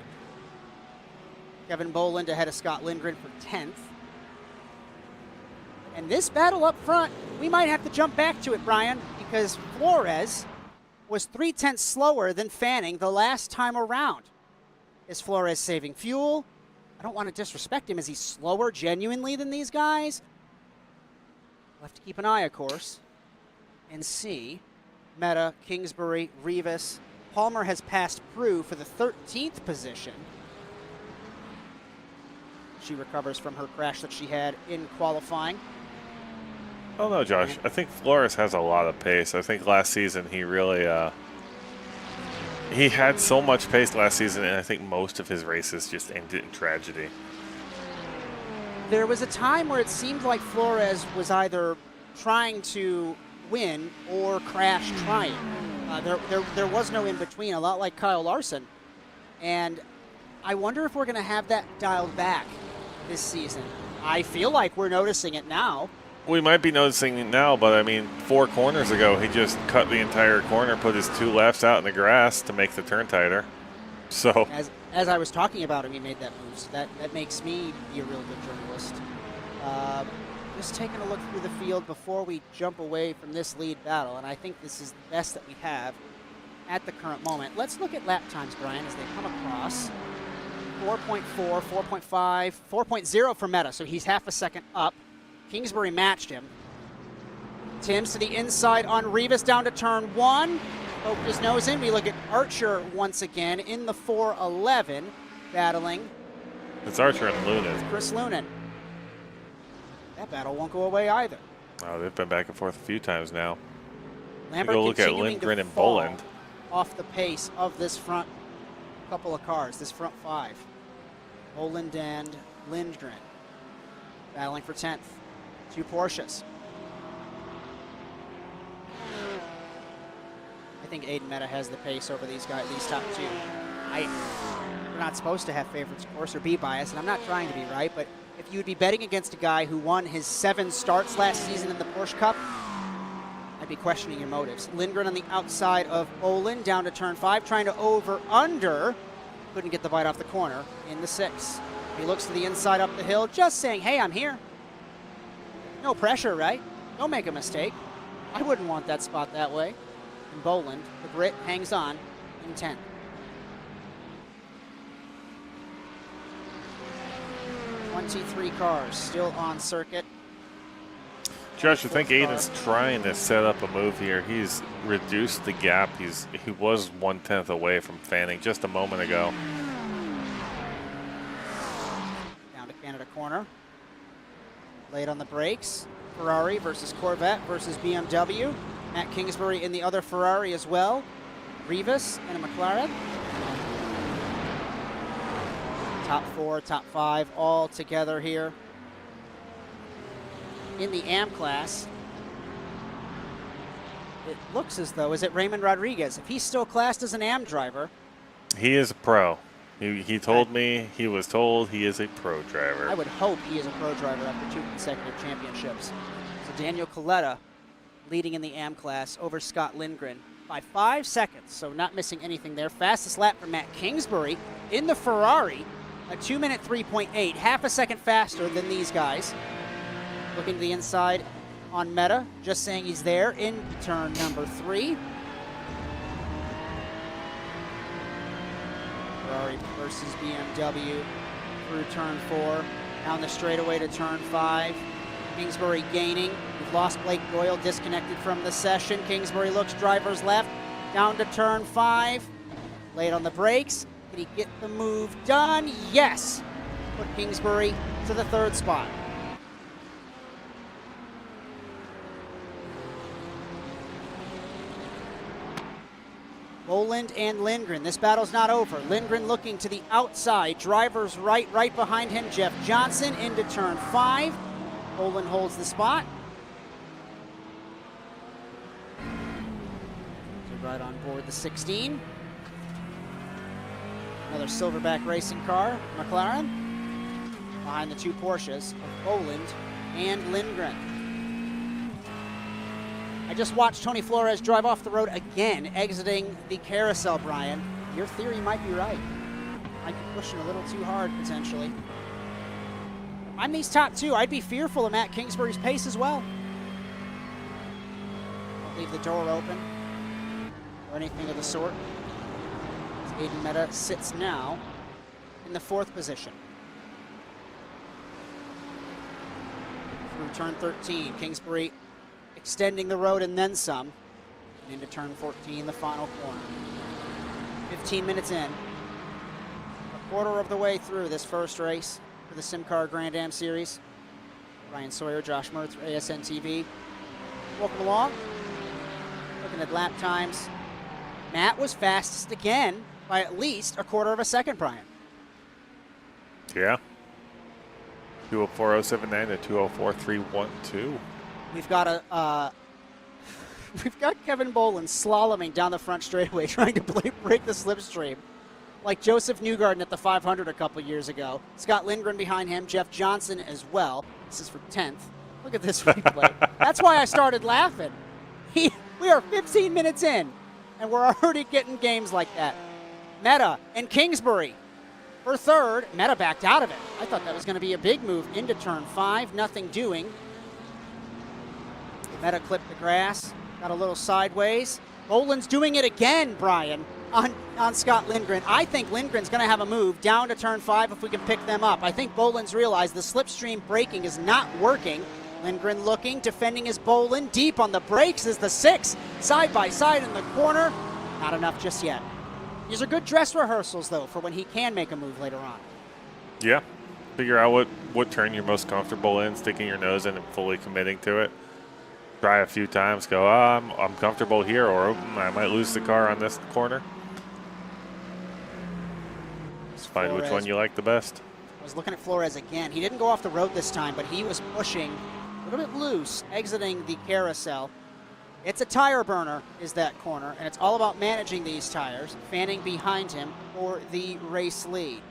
Kevin Boland ahead of Scott Lindgren for 10th. And this battle up front, we might have to jump back to it, Bryan, because Flores was 0.3 slower than Fanning the last time around. Is Flores saving fuel? I don't want to disrespect him. Is he slower genuinely than these guys? We'll have to keep an eye, of course, and see. Meta, Kingsbury, Rivas. Palmer has passed Prue for the 13th position. She recovers from her crash that she had in qualifying. Oh, no, Josh. I think Flores has a lot of pace. I think last season he really he had so much pace last season, and I think most of his races just ended in tragedy. There was a time where it seemed like Flores was either trying to win or crash trying. There was no in-between, a lot like Kyle Larson. And I wonder if we're going to have that dialed back this season. I feel like we're noticing it now. We might be noticing it now, but I mean, 4 corners ago, he just cut the entire corner, put his 2 lefts out in the grass to make the turn tighter. So as I was talking about him, he made that move. So that makes me be a real good journalist. Just taking a look through the field before we jump away from this lead battle, and I think this is the best that we have at the current moment. Let's look at lap times, Bryan, as they come across. 4.4, 4.5, 4.0 for Meta, so he's half a second up. Kingsbury matched him. Timms to the inside on Rivas down to turn 1. Poked his nose in. We look at Archer once again in the 4.11, battling. It's Archer and Lunan. Chris Lunan. That battle won't go away either. Oh, they've been back and forth a few times now. Lambert go look at continuing Lindgren to and fall Boland. off the pace of this front couple of cars, this front 5. Boland and Lindgren battling for 10th. 2 Porsches. I think Aiden Meta has the pace over these guys, these top 2. We're not supposed to have favorites, of course, or be biased, and I'm not trying to be right, but if you would be betting against a guy who won his 7 starts last season in the Porsche Cup, I'd be questioning your motives. Lindgren on the outside of Olin, down to turn 5, trying to over-under. Couldn't get the bite off the corner in the 6. He looks to the inside up the hill, just saying, hey, I'm here. No pressure, right? Don't make a mistake. I wouldn't want that spot that way. And Boland, the Brit, hangs on in 10th. .23 cars still on circuit. Josh, I think Aiden's trying to set up a move here. He's reduced the gap. He was 1/10 away from Fanning just a moment ago. Down to Canada corner. Late on the brakes. Ferrari versus Corvette versus BMW. Matt Kingsbury in the other Ferrari as well. Rivas and a McLaren. Top 4, top 5 all together here. in the AM class. It looks as though, is it Raymond Rodriguez? If he's still classed as an AM driver. He is a pro. He told me, he was told he is a pro driver. I would hope he is a pro driver after 2 consecutive championships. So Daniel Coletta leading in the AM class over Scott Lindgren by 5 seconds, so not missing anything there. Fastest lap for Matt Kingsbury in the Ferrari, a 2-minute 3.8, half a second faster than these guys. Looking to the inside on Meta, just saying he's there in turn number 3. Ferrari versus BMW through turn 4, down the straightaway to turn 5. Kingsbury gaining. We've lost Blake Doyle, disconnected from the session. Kingsbury looks driver's left, down to turn 5. Late on the brakes. Can he get the move done? Yes! Put Kingsbury to the 3rd spot. Boland and Lindgren. This battle's not over. Lindgren looking to the outside. Driver's right behind him. Jeff Johnson into turn 5. Boland holds the spot. So right on board the 16. Another silverback racing car, McLaren. Behind the 2 Porsches of Boland and Lindgren. I just watched Tony Flores drive off the road again, exiting the carousel, Brian. Your theory might be right. Might be pushing a little too hard, potentially. I'm these top 2. I'd be fearful of Matt Kingsbury's pace as well. Don't leave the door open or anything of the sort. Aiden Meta sits now in the 4th position. Through turn 13, Kingsbury extending the road and then some. And into turn 14, the final corner. 15 minutes in. A quarter of the way through this first race for the SimCAR Grand-Am Series. Ryan Sawyer, Josh Mertz for ASN TV. Welcome along. Looking at lap times. Matt was fastest again by at least a quarter of a second, Brian. Yeah. 204.079 to 204.312. We've got we've got Kevin Boland slaloming down the front straightaway, trying to break the slipstream, like Joseph Newgarden at the 500 a couple years ago. Scott Lindgren behind him, Jeff Johnson as well. This is for 10th. Look at this replay. That's why I started laughing. We are 15 minutes in, and we're already getting games like that. Meta and Kingsbury for 3rd. Meta backed out of it. I thought that was going to be a big move into turn 5. Nothing doing. Meta clipped the grass, got a little sideways. Boland's doing it again, Brian, on Scott Lindgren. I think Lindgren's going to have a move down to turn 5 if we can pick them up. I think Boland's realized the slipstream braking is not working. Lindgren looking, defending his Boland. Deep on the brakes is the 6, side by side in the corner. Not enough just yet. These are good dress rehearsals, though, for when he can make a move later on. Yeah. Figure out what turn you're most comfortable in, sticking your nose in and fully committing to it. Try a few times, go, I'm comfortable here, or I might lose the car on this corner. Just find which one you like the best. I was looking at Flores again. He didn't go off the road this time, but he was pushing a little bit loose, exiting the carousel. It's a tire burner, is that corner, and it's all about managing these tires, fanning behind him for the race lead.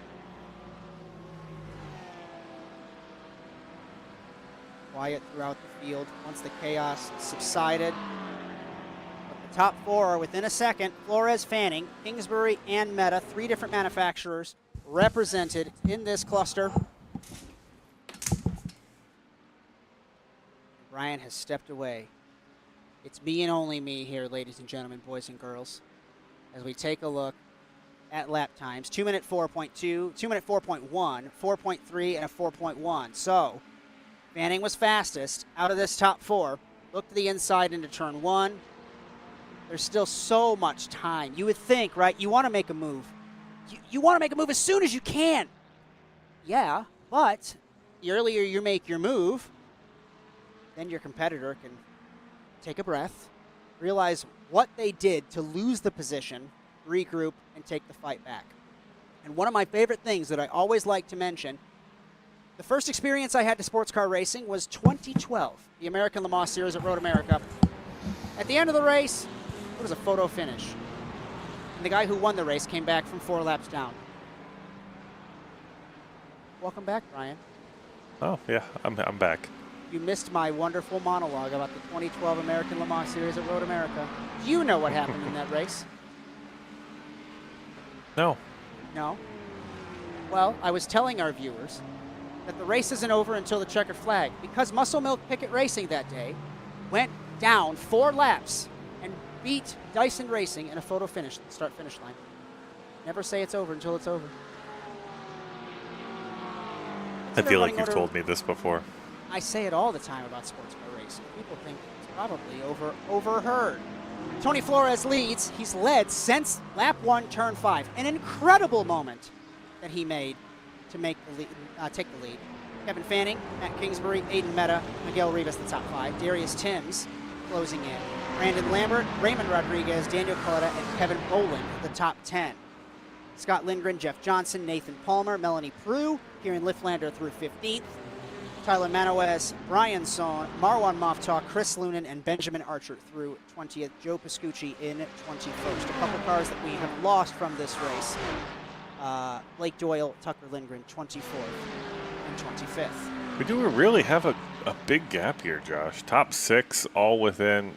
Quiet throughout the field once the chaos subsided. But the top 4 are within a second. Flores, Fanning, Kingsbury, and Meta, 3 different manufacturers represented in this cluster. Bryan has stepped away. It's me and only me here, ladies and gentlemen, boys and girls, as we take a look at lap times. 2-minute 4.2, 2-minute 4.1, 4.3, and a 4.1. So Fanning was fastest out of this top 4. Look to the inside into turn 1. There's still so much time. You would think, right, you want to make a move. You want to make a move as soon as you can. Yeah, but the earlier you make your move, then your competitor can take a breath, realize what they did to lose the position, regroup, and take the fight back. And one of my favorite things that I always like to mention, The first experience I had to sports car racing was 2012, the American Le Mans Series at Road America. At the end of the race, it was a photo finish. And the guy who won the race came back from 4 laps down. Welcome back, Bryan. Oh, yeah, I'm back. You missed my wonderful monologue about the 2012 American Le Mans Series at Road America. Do you know what happened in that race? No. No? Well, I was telling our viewers that the race isn't over until the checkered flag, because Muscle Milk Pickett Racing that day went down 4 laps and beat Dyson Racing in a photo finish, start-finish line. Never say it's over until it's over. I feel like you've told me this before. I say it all the time about sports car racing. People think it's probably overheard. Tony Flores leads. He's led since lap 1, turn 5. An incredible moment that he made to make the lead, take the lead. Kevin Fanning, Matt Kingsbury, Aiden Meta, Miguel Rivas, the top 5. Darius Timms closing in. Brandon Lambert, Raymond Rodriguez, Daniel Coletta, and Kevin Boland, the top 10. Scott Lindgren, Jeff Johnson, Nathan Palmer, Melanie Prue, Kieran Lifflander through 15th. Tyler Manoes, Brian Sohn, Marwan Moftaw, Chris Lunan, and Benjamin Archer through 20th. Joe Pascucci in 21st. A couple cars that we have lost from this race. Blake Doyle, Tucker Lindgren, 24th and 25th. We do really have a big gap here, Josh. Top 6 all within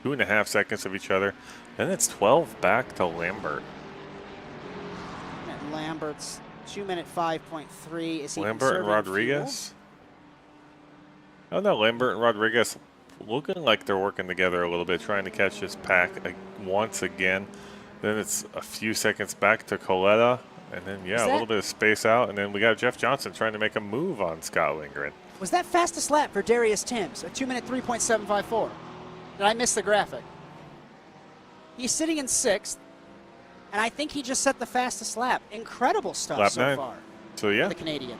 2.5 seconds of each other. Then it's 12 back to Lambert. And Lambert's 2-minute 5.3. Is he Lambert and Rodriguez? Fuel? Oh no, Lambert and Rodriguez looking like they're working together a little bit, trying to catch this pack once again. Then it's a few seconds back to Coletta, and then, yeah, a little bit of space out, and then we got Jeff Johnson trying to make a move on Scott Lindgren. Was that fastest lap for Darius Timms, a 2-minute 3.754? Did I miss the graphic? He's sitting in 6th, and I think he just set the fastest lap. Incredible stuff Lap so 9. far. So, yeah. For the Canadian.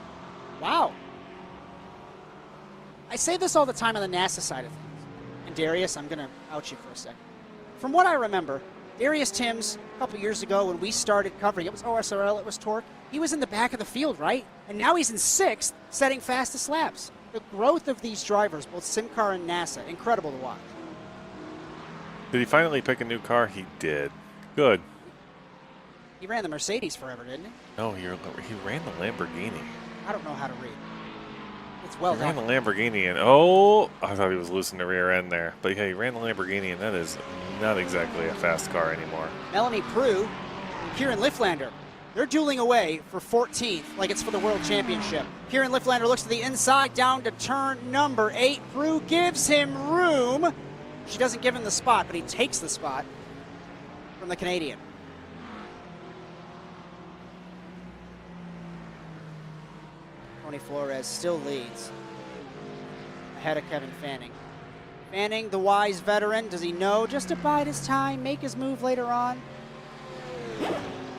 Wow. I say this all the time on the NASA side of things. And Darius, I'm going to out you for a second. From what I remember, Darius Timms, a couple years ago when we started covering, it was OSRL, it was Torque, he was in the back of the field, right? And now he's in 6th, setting fastest laps. The growth of these drivers, both SimCAR and NASA, incredible to watch. Did he finally pick a new car? He did. Good. He ran the Mercedes forever, didn't he? No, he ran the Lamborghini. I don't know how to read. It's well He ran done. the Lamborghini, and oh, I thought he was losing the rear end there. But yeah, he ran the Lamborghini, and that is not exactly a fast car anymore. Melanie Prue and Kieran Lifflander, they're dueling away for 14th like it's for the World Championship. Kieran Lifflander looks to the inside, down to turn number 8. Prue gives him room. She doesn't give him the spot, but he takes the spot from the Canadian. Tony Flores still leads ahead of Kevin Fanning. Fanning, the wise veteran, does he know just to bide his time, make his move later on?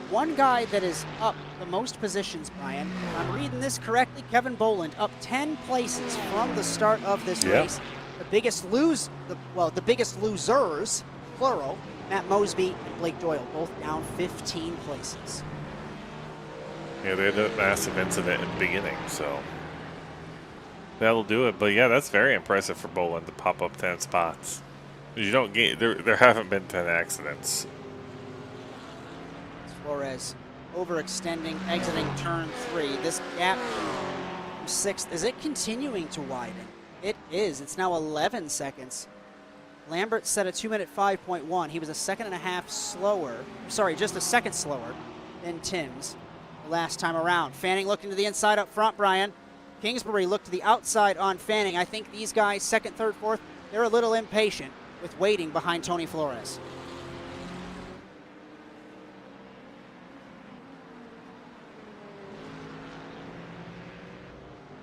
One guy that is up the most positions, Bryan, if I'm reading this correctly, Kevin Boland up 10 places from the start of this race. The biggest the biggest losers, plural, Matt Mosby and Blake Doyle, both down 15 places. Yeah, they had a massive incident in the beginning, so that'll do it. But yeah, that's very impressive for Boland to pop up 10 spots. You don't get there haven't been 10 accidents. Flores overextending, exiting turn 3. This gap from 6th, is it continuing to widen? It is. It's now 11 seconds. Lambert set a 2-minute 5.1. He was a second and a half slower. Sorry, just a second slower than Timms last time around. Fanning looking to the inside up front, Bryan. Kingsbury looked to the outside on Fanning. I think these guys, 2nd, 3rd, 4th, they're a little impatient with waiting behind Tony Flores.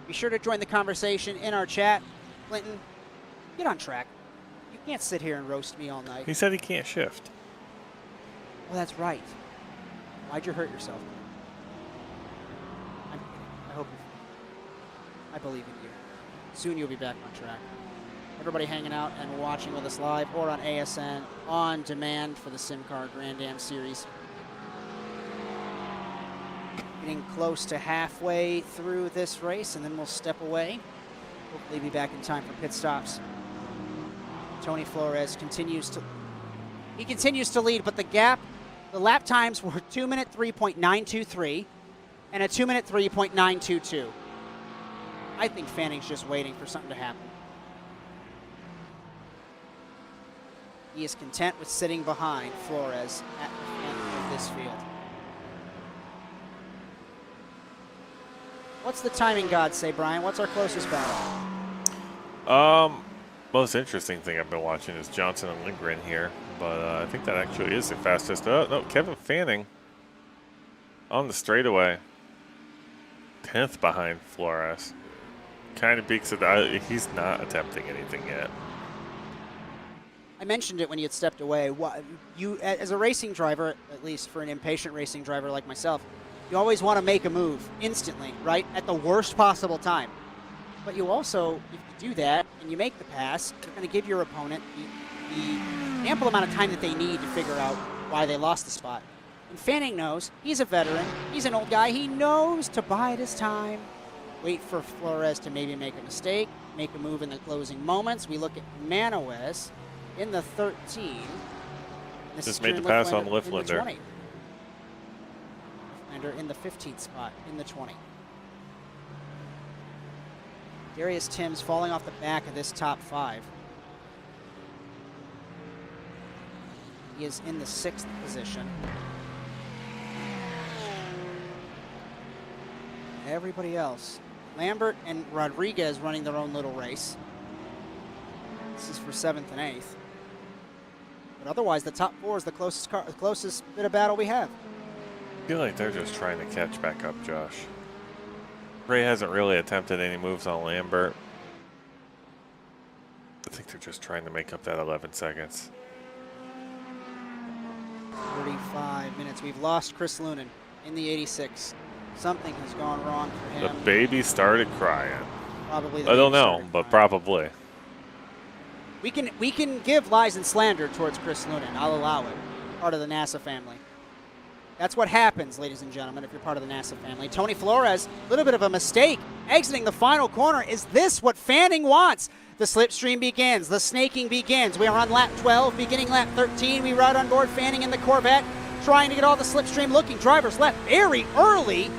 Be sure to join the conversation in our chat. Clinton, get on track. You can't sit here and roast me all night. He said he can't shift. Well, that's right. Why'd you hurt yourself? I believe in you. Soon you'll be back on track. Everybody hanging out and watching with us live or on ASN on demand for the SimCAR Grand-Am Series. Getting close to halfway through this race, and then we'll step away. Hopefully be back in time for pit stops. Tony Flores continues to lead, but the lap times were 2-minute 3.923 and a 2-minute 3.922. I think Fanning's just waiting for something to happen. He is content with sitting behind Flores at the end of this field. What's the timing gods say, Brian? What's our closest battle? Most interesting thing I've been watching is Johnson and Lindgren here, but I think that actually is the fastest. Oh, no, Kevin Fanning on the straightaway. 10th behind Flores. Kind of peaks it. He's not attempting anything yet. I mentioned it when you had stepped away. You, as a racing driver, at least for an impatient racing driver like myself, you always want to make a move instantly, right? At the worst possible time. But you also, if you do that and you make the pass, you're going to give your opponent the ample amount of time that they need to figure out why they lost the spot. And Fanning knows. He's a veteran. He's an old guy. He knows to bide his time, wait for Flores to maybe make a mistake, make a move in the closing moments. We look at Manowes in the 13. Just made the pass on Lifflander. In the 15th spot in the 20. Darius Timms falling off the back of this top 5. He is in the 6th position. Everybody else, Lambert and Rodriguez running their own little race. This is for 7th and 8th. But otherwise, the top 4 is the closest bit of battle we have. I feel like they're just trying to catch back up, Josh. Ray hasn't really attempted any moves on Lambert. I think they're just trying to make up that 11 seconds. 35 minutes. We've lost Chris Lunan in the 86. Something has gone wrong for him. The baby started crying. Probably. I don't know, but probably. We can give lies and slander towards Chris Lunan. I'll allow it. Part of the NASA family. That's what happens, ladies and gentlemen, if you're part of the NASA family. Tony Flores, a little bit of a mistake, exiting the final corner. Is this what Fanning wants? The slipstream begins. The snaking begins. We are on lap 12, beginning lap 13. We ride on board Fanning in the Corvette, trying to get all the slipstream-looking drivers left very early,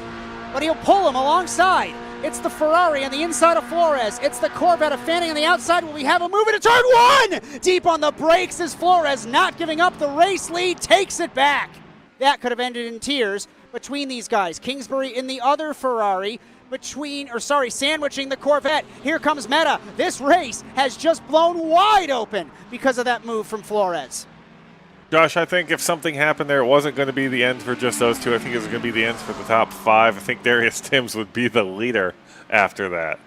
but he'll pull them alongside. It's the Ferrari on the inside of Flores. It's the Corvette of Fanning on the outside. Will we have a move into turn 1? Deep on the brakes as Flores, not giving up the race lead, takes it back. That could have ended in tears between these guys. Kingsbury in the other Ferrari, sandwiching the Corvette. Here comes Meta. This race has just blown wide open because of that move from Flores. Josh, I think if something happened there, it wasn't going to be the end for just those two. I think it was going to be the end for the top 5. I think Darius Timms would be the leader after that.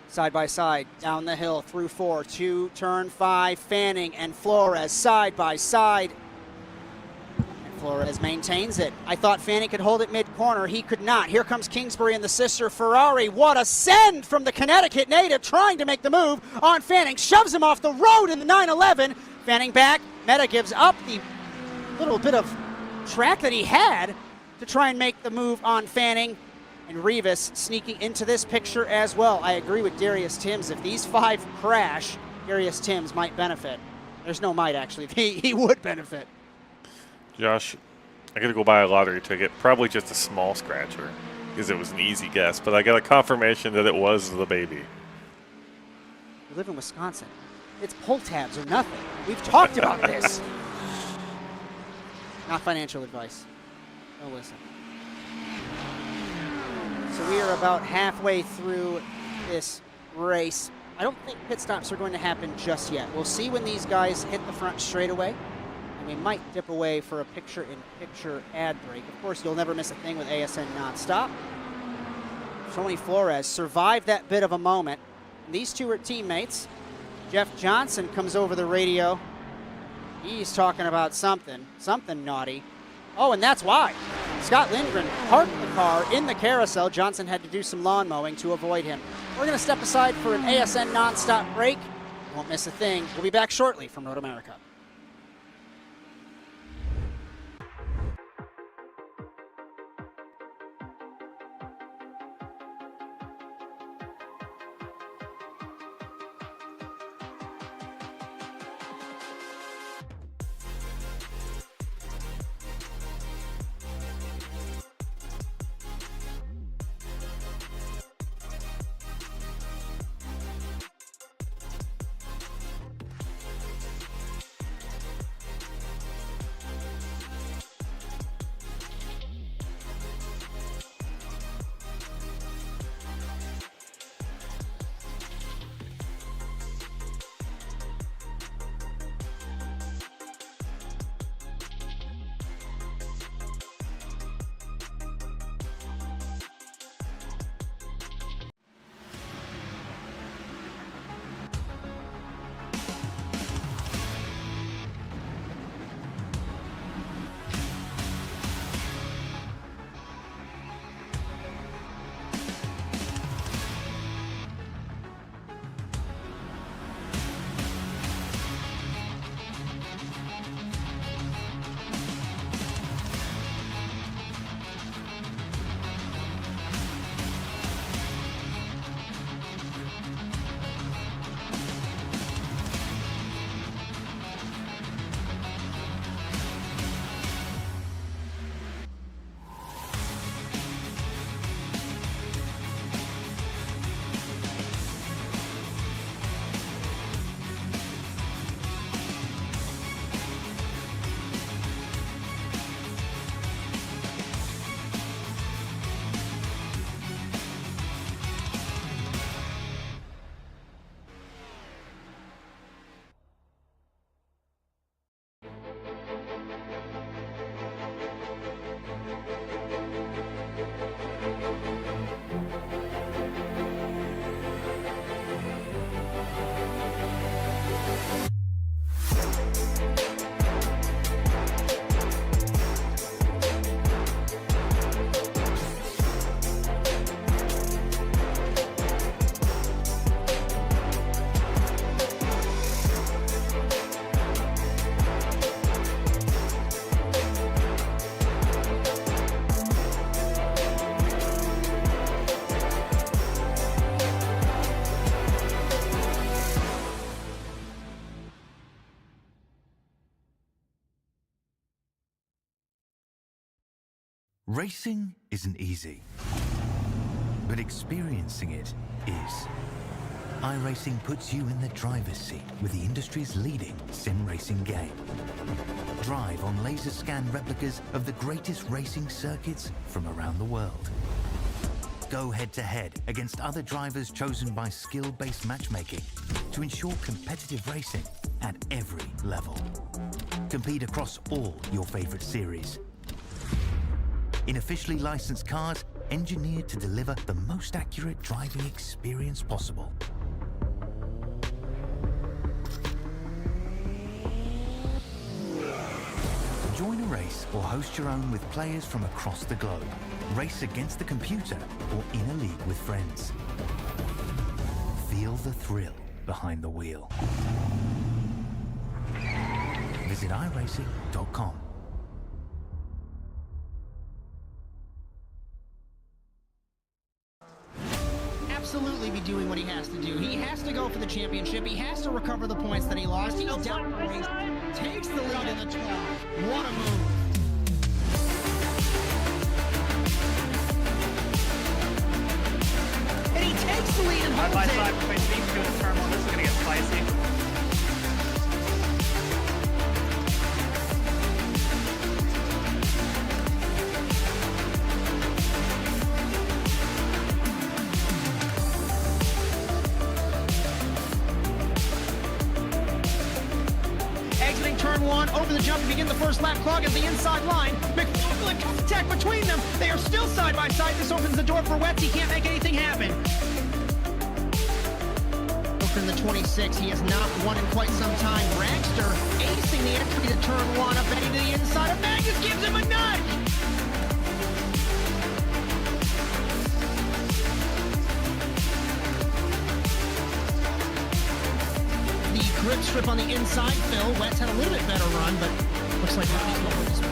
Side by side, down the hill, through 4, to turn 5. Fanning and Flores side by side. Flores maintains it. I thought Fanning could hold it mid-corner. He could not. Here comes Kingsbury and the sister Ferrari. What a send from the Connecticut native trying to make the move on Fanning. Shoves him off the road in the 911. Fanning back. Meta gives up the little bit of track that he had to try and make the move on Fanning. And Rivas sneaking into this picture as well. I agree with Darius Timms. If these 5 crash, Darius Timms might benefit. There's no might, actually. He would benefit. Josh, I got to go buy a lottery ticket. Probably just a small scratcher because it was an easy guess. But I got a confirmation that it was the baby. We live in Wisconsin. It's pull tabs or nothing. We've talked about this. Not financial advice. No, listen. So we are about halfway through this race. I don't think pit stops are going to happen just yet. We'll see when these guys hit the front straightaway. We might dip away for a picture-in-picture ad break. Of course, you'll never miss a thing with ASN Nonstop. Tony Flores survived that bit of a moment. And these two are teammates. Jeff Johnson comes over the radio. He's talking about something naughty. Oh, and that's why. Scott Lindgren parked the car in the carousel. Johnson had to do some lawn mowing to avoid him. We're going to step aside for an ASN Nonstop break. Won't miss a thing. We'll be back shortly from Road America. Racing isn't easy, but experiencing it is. iRacing puts you in the driver's seat with the industry's leading sim racing game. Drive on laser scan replicas of the greatest racing circuits from around the world. Go head-to-head against other drivers chosen by skill-based matchmaking to ensure competitive racing at every level. Compete across all your favorite series. In officially licensed cars, engineered to deliver the most accurate driving experience possible. Join a race or host your own with players from across the globe. Race against the computer or in a league with friends. Feel the thrill behind the wheel. Visit iRacing.com. Absolutely be doing what he has to do. He has to go for the championship. He has to recover the points that he lost. He's down the race, takes the lead in the 12. What a move. And he takes the lead and holds it. Side between these two in turn one. This is going to get spicy. Exiting turn one, over the jump to begin the first lap, clog at the inside line. McFarland contact between them. They are still side by side. This opens the door for Wetz. He can't make anything happen. From the 26, he has not won in quite some time. Dragster acing the entry to turn one, up Benny to the inside of Magnus, gives him a nudge. The grip strip on the inside, Phil. Wetz had a little bit better run, but looks like Ronnie's going to spot.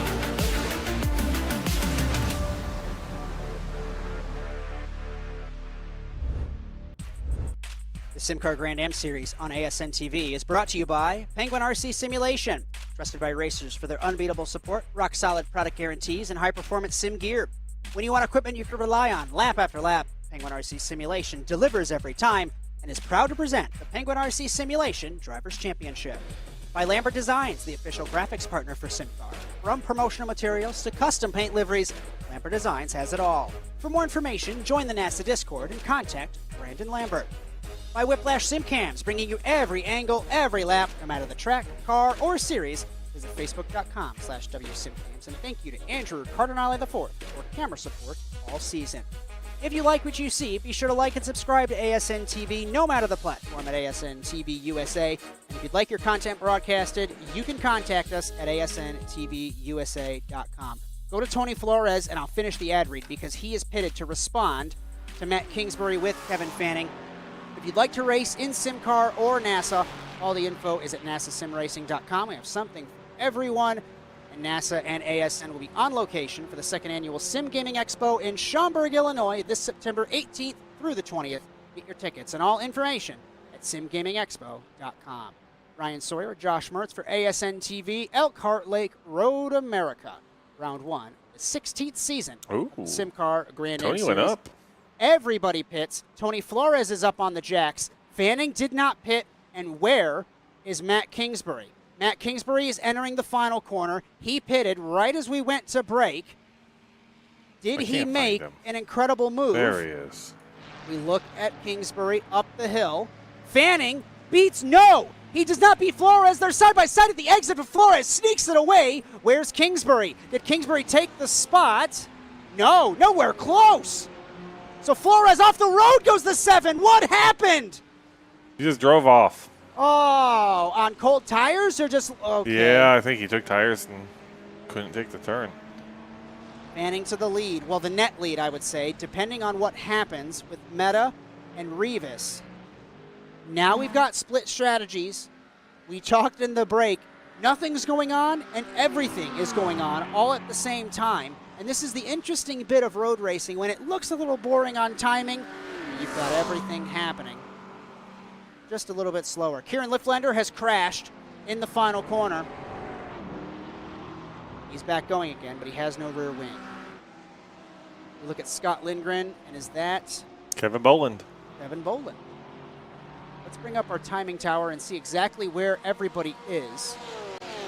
The SimCAR Grand-Am Series on ASN TV is brought to you by Penguin RC Simulation. Trusted by racers for their unbeatable support, rock-solid product guarantees, and high-performance sim gear. When you want equipment you can rely on, lap after lap, Penguin RC Simulation delivers every time and is proud to present the Penguin RC Simulation Drivers' Championship. By Lambert Designs, the official graphics partner for SimCAR. From promotional materials to custom paint liveries, Lambert Designs has it all. For more information, join the NASA Discord and contact Brandon Lambert. By Whiplash SimCams, bringing you every angle, every lap, no matter the track, car, or series. Visit facebook.com/WSimCams. And thank you to Andrew Cardinale IV for camera support all season. If you like what you see, be sure to like and subscribe to ASN TV, no matter the platform, at ASN TV USA. And if you'd like your content broadcasted, you can contact us at asnTVUSA.com. Go to Tony Flores, and I'll finish the ad read because he is pitted to respond to Matt Kingsbury with Kevin Fanning. If you'd like to race in SimCAR or NASA, all the info is at nasasimracing.com. We have something for everyone, and NASA and ASN will be on location for the second annual Sim Gaming Expo in Schaumburg, Illinois, this September 18th through the 20th. Get your tickets and all information at simgamingexpo.com. Ryan Sawyer, Josh Mertz for ASN TV, Elkhart Lake, Road America. Round one, the 16th season. Ooh. SimCAR Grand-Am Tony Series. went up. Everybody pits. Tony Flores is up on the jacks. Fanning did not pit. And where is Matt Kingsbury? Matt Kingsbury is entering the final corner. He pitted right as we went to break. Did he make an incredible move? There he is. We look at Kingsbury up the hill. Fanning beats no. He does not beat Flores. They're side by side at the exit, but Flores sneaks it away. Where's Kingsbury? Did Kingsbury take the spot? No, nowhere close. So Flores off the road goes the 7. What happened? He just drove off. Oh, on cold tires or just okay? Yeah, I think he took tires and couldn't take the turn. Fanning to the lead. Well, the net lead, I would say, depending on what happens with Meta and Rivas. Now we've got split strategies. We talked in the break. Nothing's going on and everything is going on all at the same time. And this is the interesting bit of road racing. When it looks a little boring on timing, you've got everything happening just a little bit slower. Kieran Lifflander has crashed in the final corner. He's back going again, but he has no rear wing. We look at Scott Lindgren, and is that Kevin Boland. Kevin Boland? Let's bring up our timing tower and see exactly where everybody is.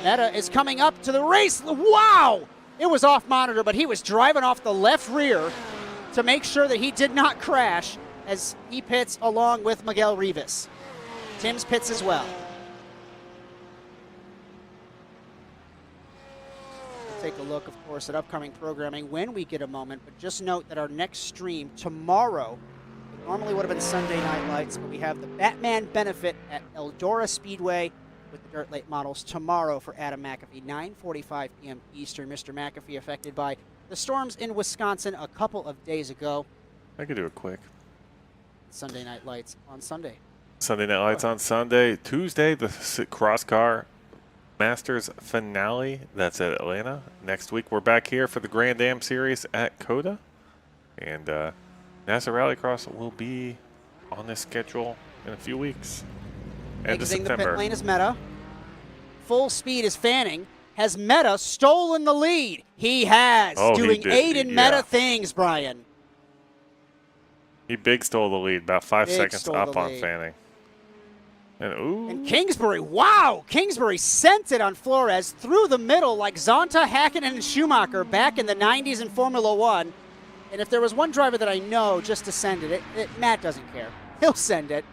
Meta is coming up to the race. Wow! It was off monitor, but he was driving off the left rear to make sure that he did not crash as he pits along with Miguel Rivas. Tim's pits as well. We'll take a look, of course, at upcoming programming when we get a moment, but just note that our next stream tomorrow, it normally would have been Sunday Night Lights, but we have the Batman benefit at Eldora Speedway with the Dirt Late models tomorrow for Adam McAfee, 9:45 p.m. Eastern. Mr. McAfee affected by the storms in Wisconsin a couple of days ago. I could do it quick. Sunday Night Lights on Sunday. Sunday Night Lights on Sunday. Tuesday, the Cross Car Masters finale. That's at Atlanta. Next week, we're back here for the Grand-Am Series at COTA. And NASA Rallycross will be on this schedule in a few weeks. End of Exiting the September. pit lane is Meta. Full speed is Fanning. Has Meta stolen the lead? He has. Oh, he doing did, Aiden yeah. Meta things, Bryan. He big stole the lead, about 5 Big seconds stole up the on lead. Fanning. And ooh. And Kingsbury, wow! Kingsbury sent it on Flores through the middle like Zonta, Hakkinen, and Schumacher back in the 90s in Formula One. And if there was one driver that I know just to send it, Matt doesn't care. He'll send it.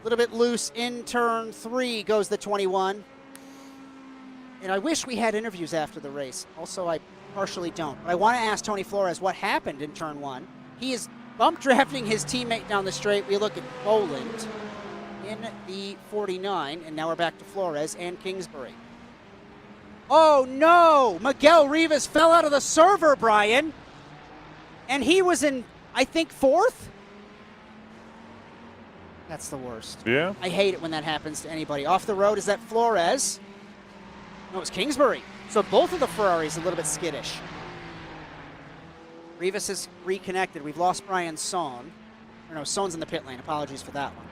A little bit loose in turn 3 goes the 21. And I wish we had interviews after the race. Also, I partially don't. But I want to ask Tony Flores what happened in turn 1. He is bump drafting his teammate down the straight. We look at Boland in the 49, and now we're back to Flores and Kingsbury. Oh no! Miguel Rivas fell out of the server, Bryan. And he was in, I think, 4th? That's the worst. Yeah. I hate it when that happens to anybody. Off the road, is that Flores? No, it's Kingsbury. So both of the Ferraris a little bit skittish. Rivas is reconnected. We've lost Brian Sohn. Or no, Sohn's in the pit lane. Apologies for that one.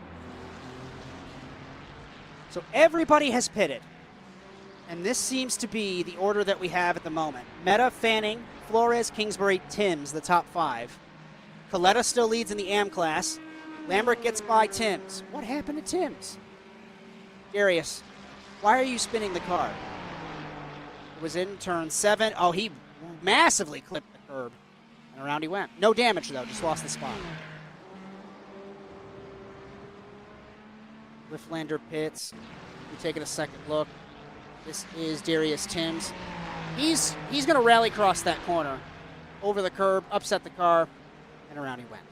So everybody has pitted. And this seems to be the order that we have at the moment. Meta, Fanning, Flores, Kingsbury, Timms, the top 5. Coletta still leads in the AM class. Lambert gets by Timms. What happened to Timms? Darius, why are you spinning the car? It was in turn 7. Oh, he massively clipped the curb. And around he went. No damage, though. Just lost the spot. Liftlander pits. We're taking a second look. This is Darius Timms. He's going to rally across that corner. Over the curb, upset the car, and around he went.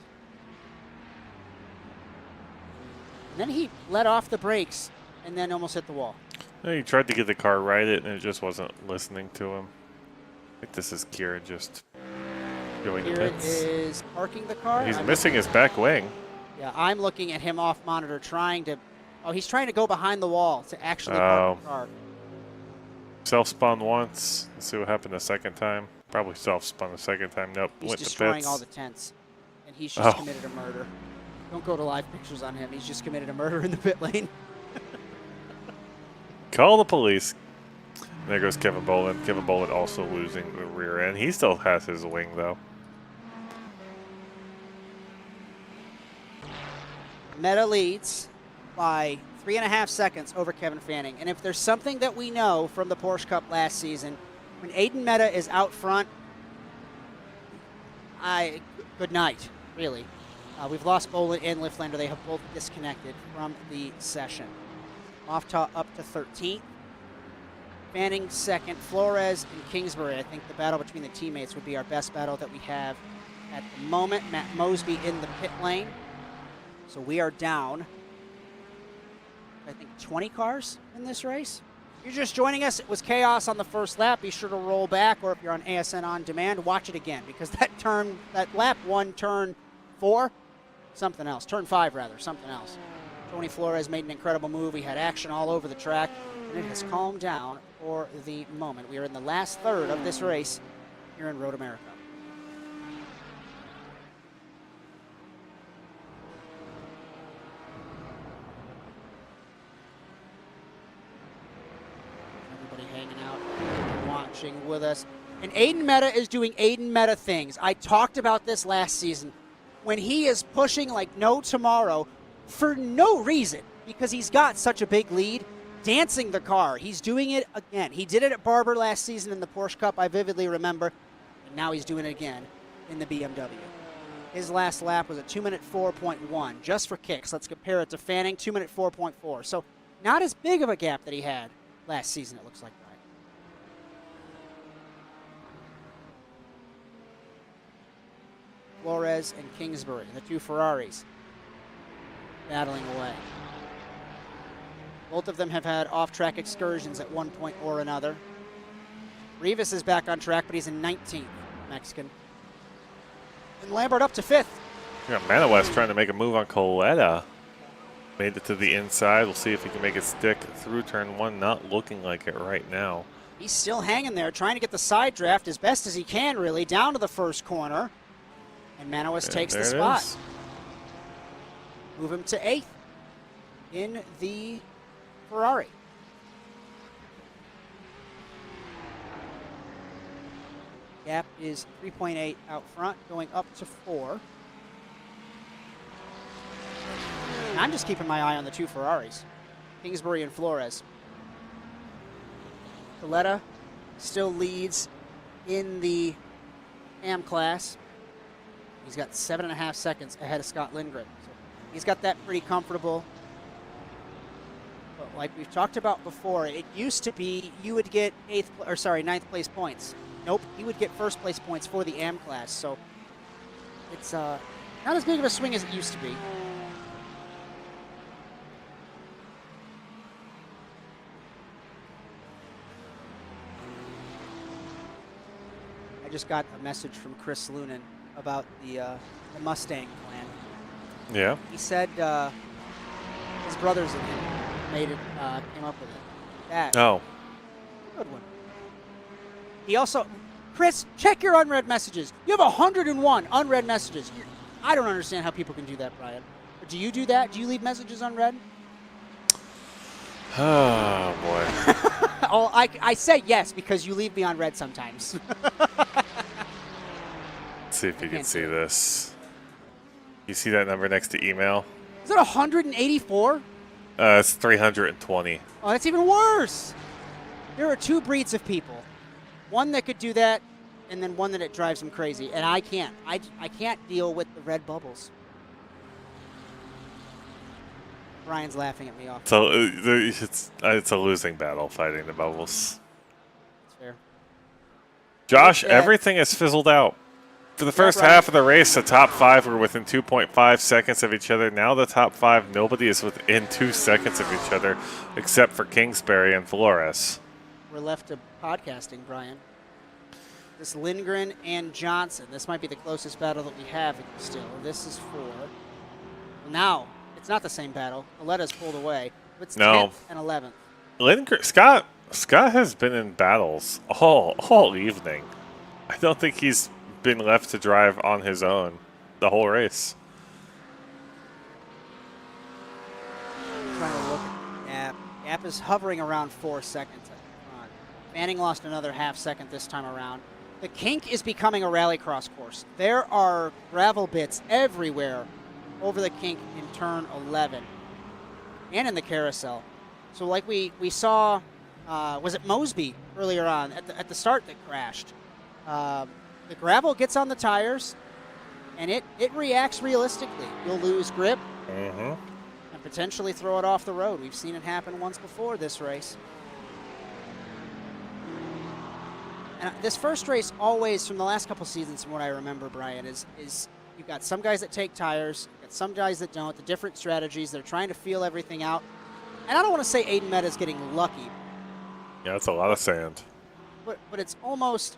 And then he let off the brakes and then almost hit the wall. He tried to get the car righted, and it just wasn't listening to him. I think this is Kieran just going to Kieran pits. is parking the car. He's missing his back wing. Yeah, I'm looking at him off monitor trying to... Oh, he's trying to go behind the wall to actually park the car. Self-spun once. Let's see what happened the second time. Probably self-spun the second time. Nope, He's went to destroying pits. all the tents. And he's just committed a murder. Don't go to live pictures on him. He's just committed a murder in the pit lane. Call the police. And there goes Kevin Boland. Kevin Boland also losing the rear end. He still has his wing, though. Meta leads by 3.5 seconds over Kevin Fanning. And if there's something that we know from the Porsche Cup last season, when Aiden Meta is out front, good night, really. We've lost Boland and Liftlander. They have both disconnected from the session. Up to 13th. Fanning second. Flores and Kingsbury. I think the battle between the teammates would be our best battle that we have at the moment. Matt Mosby in the pit lane. So we are down, I think, 20 cars in this race. If you're just joining us, it was chaos on the first lap. Be sure to roll back, or if you're on ASN On Demand, watch it again, because that lap 1, turn 4, something else. Turn 5, rather, something else. Tony Flores made an incredible move. He had action all over the track, and it has calmed down for the moment. We are in the last third of this race here in Road America. Everybody hanging out, watching with us. And Aiden Meta is doing Aiden Meta things. I talked about this last season. When he is pushing like no tomorrow for no reason, because he's got such a big lead, dancing the car. He's doing it again. He did it at Barber last season in the Porsche Cup, I vividly remember. And now he's doing it again in the BMW. His last lap was a 2-minute 4.1, just for kicks. Let's compare it to Fanning, 2-minute 4.4. So not as big of a gap that he had last season, it looks like. Bryan. Flores and Kingsbury, the two Ferraris, battling away. Both of them have had off-track excursions at one point or another. Rivas is back on track, but he's in 19th, Mexican. And Lambert up to 5th. Yeah, Manawest trying to make a move on Coletta. Made it to the inside. We'll see if he can make it stick through turn 1. Not looking like it right now. He's still hanging there, trying to get the side draft as best as he can, really, down to the first corner. And Manawest takes the spot. Is. Move him to 8th in the Ferrari. Gap is 3.8 out front, going up to 4. And I'm just keeping my eye on the two Ferraris, Kingsbury and Flores. Coletta still leads in the AM class. He's got 7.5 seconds ahead of Scott Lindgren. So he's got that pretty comfortable. But like we've talked about before, it used to be you would get 9th place points. Nope, he would get first place points for the AM class. So it's not as big of a swing as it used to be. I just got a message from Chris Lunan about the Mustang plan. Yeah. He said his brothers and him came up with it. That good one. He also, Chris, check your unread messages. You have 101 unread messages. I don't understand how people can do that, Bryan. But do you do that? Do you leave messages unread? Oh boy. Oh, I say yes because you leave me unread sometimes. Let's see if you can see this. You see that number next to email? Is it 184? It's 320. Oh, that's even worse. There are two breeds of people. One that could do that, and then one that it drives them crazy. And I can't. I can't deal with the red bubbles. Bryan's laughing at me off. So it's a losing battle fighting the bubbles. That's fair. Josh, everything has fizzled out. For the first half of the race, the top 5 were within 2.5 seconds of each other. Now the top 5, nobody is within 2 seconds of each other, except for Kingsbury and Flores. We're left to podcasting, Bryan. This Lindgren and Johnson. This might be the closest battle that we have still. This is 4. Now, it's not the same battle. Coletta's pulled away. It's 10th and 11th. Lindgren, Scott has been in battles all evening. I don't think he's been left to drive on his own the whole race. Trying to look at the gap. Gap is hovering around 4 seconds at the front. Manning lost another half second this time around. The kink is becoming a rallycross course. There are gravel bits everywhere over the kink in turn 11 and in the carousel. So like we saw, was it Mosby earlier on at the start that crashed? The gravel gets on the tires, and it reacts realistically. You'll lose grip and potentially throw it off the road. We've seen it happen once before this race. And this first race always, from the last couple seasons, from what I remember, Bryan, is you've got some guys that take tires, you've got some guys that don't, the different strategies. They're trying to feel everything out. And I don't want to say Aiden Meta's getting lucky. Yeah, that's a lot of sand. But it's almost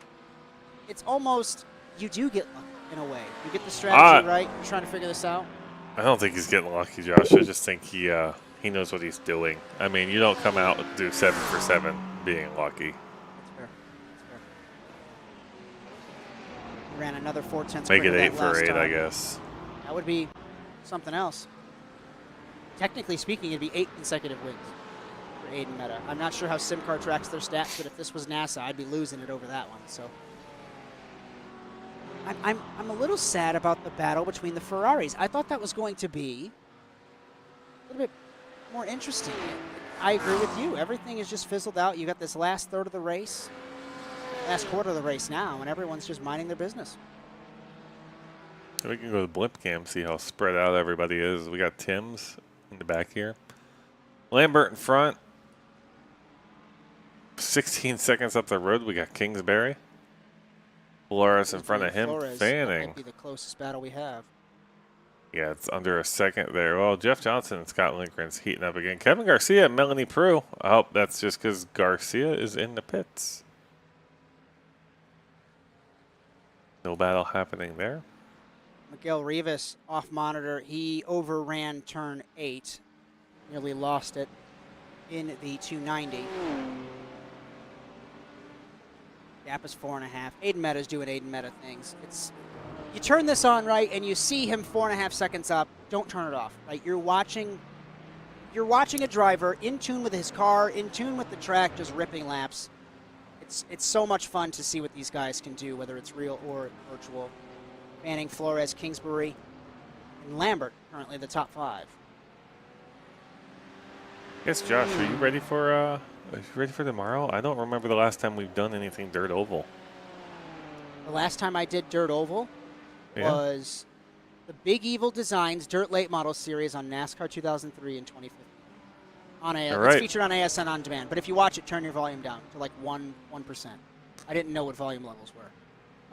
you do get lucky in a way. You get the strategy right. You're trying to figure this out. I don't think he's getting lucky, Josh. I just think he knows what he's doing. I mean, you don't come out and do 7 for 7 being lucky. That's fair. He ran another 4/10. Make it 8 for 8, I guess. That would be something else. Technically speaking, it'd be 8 consecutive wins for for Aiden Meta. I'm not sure how SimCAR tracks their stats, but if this was NASA, I'd be losing it over that one. So I'm a little sad about the battle between the Ferraris. I thought that was going to be a little bit more interesting. I agree with you. Everything is just fizzled out. You got this last third of the race, last quarter of the race now, and everyone's just minding their business. We can go to Blimp Cam, see how spread out everybody is. We got Tim's in the back here. Lambert in front. 16 seconds up the road, we got Kingsbury. Flores in front of him, Flores fanning. might be the closest battle we have. Yeah, it's under a second there. Well, Jeff Johnson and Scott Lindgren's heating up again. Kevin Garcia and Melanie Prue. I hope that's just because Garcia is in the pits. No battle happening there. Miguel Rivas off monitor. He overran turn 8. Nearly lost it in the 290. Gap is 4.5. Aiden Meta's doing Aiden Meta things. You turn this on right and you see him 4.5 seconds up. Don't turn it off. Right? You're watching a driver in tune with his car, in tune with the track, just ripping laps. It's so much fun to see what these guys can do, whether it's real or virtual. Manning, Flores, Kingsbury, and Lambert currently the top 5. Yes, Josh, are you ready for tomorrow? I don't remember the last time we've done anything dirt oval. The last time I did dirt oval was the Big Evil Designs Dirt Late Model Series on NASCAR 2003 and 2015. It's featured on ASN On Demand. But if you watch it, turn your volume down to like 1%. I didn't know what volume levels were.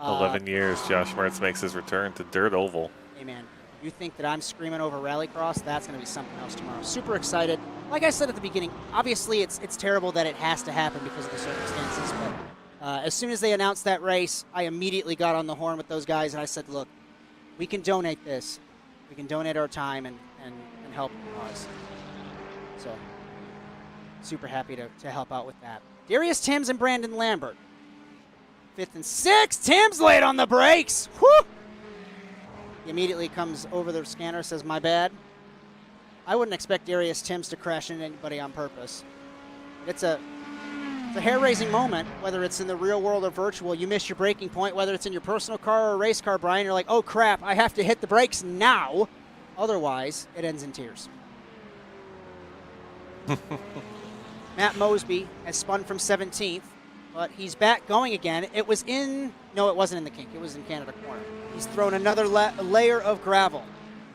11 years, Josh Mertz makes his return to dirt oval. Hey, man, you think that I'm screaming over Rallycross? That's going to be something else tomorrow. Super excited. Like I said at the beginning, obviously it's terrible that it has to happen because of the circumstances. But as soon as they announced that race, I immediately got on the horn with those guys, and I said, look, we can donate this. We can donate our time and help the cause. So super happy to help out with that. Darius Timms and Brandon Lambert. 5th and 6th. Timms late on the brakes. Whew! He immediately comes over the scanner, says, my bad. I wouldn't expect Darius Timms to crash into anybody on purpose. It's a hair-raising moment, whether it's in the real world or virtual. You miss your braking point, whether it's in your personal car or a race car, Brian. You're like, oh, crap, I have to hit the brakes now. Otherwise, it ends in tears. Matt Mosby has spun from 17th. But he's back going again. It wasn't in the kink. It was in Canada Corner. He's thrown another layer of gravel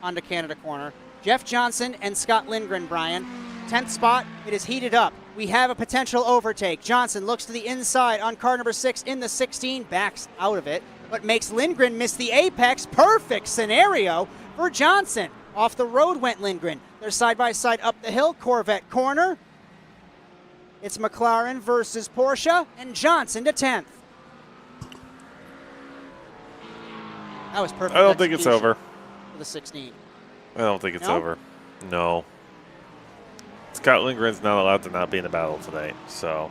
onto Canada Corner. Jeff Johnson and Scott Lindgren, Brian. 10th spot. It is heated up. We have a potential overtake. Johnson looks to the inside on car number 6 in the 16. Backs out of it, but makes Lindgren miss the apex. Perfect scenario for Johnson. Off the road went Lindgren. They're side by side up the hill. Corvette corner. It's McLaren versus Porsche, and Johnson to 10th. That was perfect. I don't think it's over. For the 16. I don't think it's over. No. Scott Lindgren's not allowed to not be in the battle tonight, so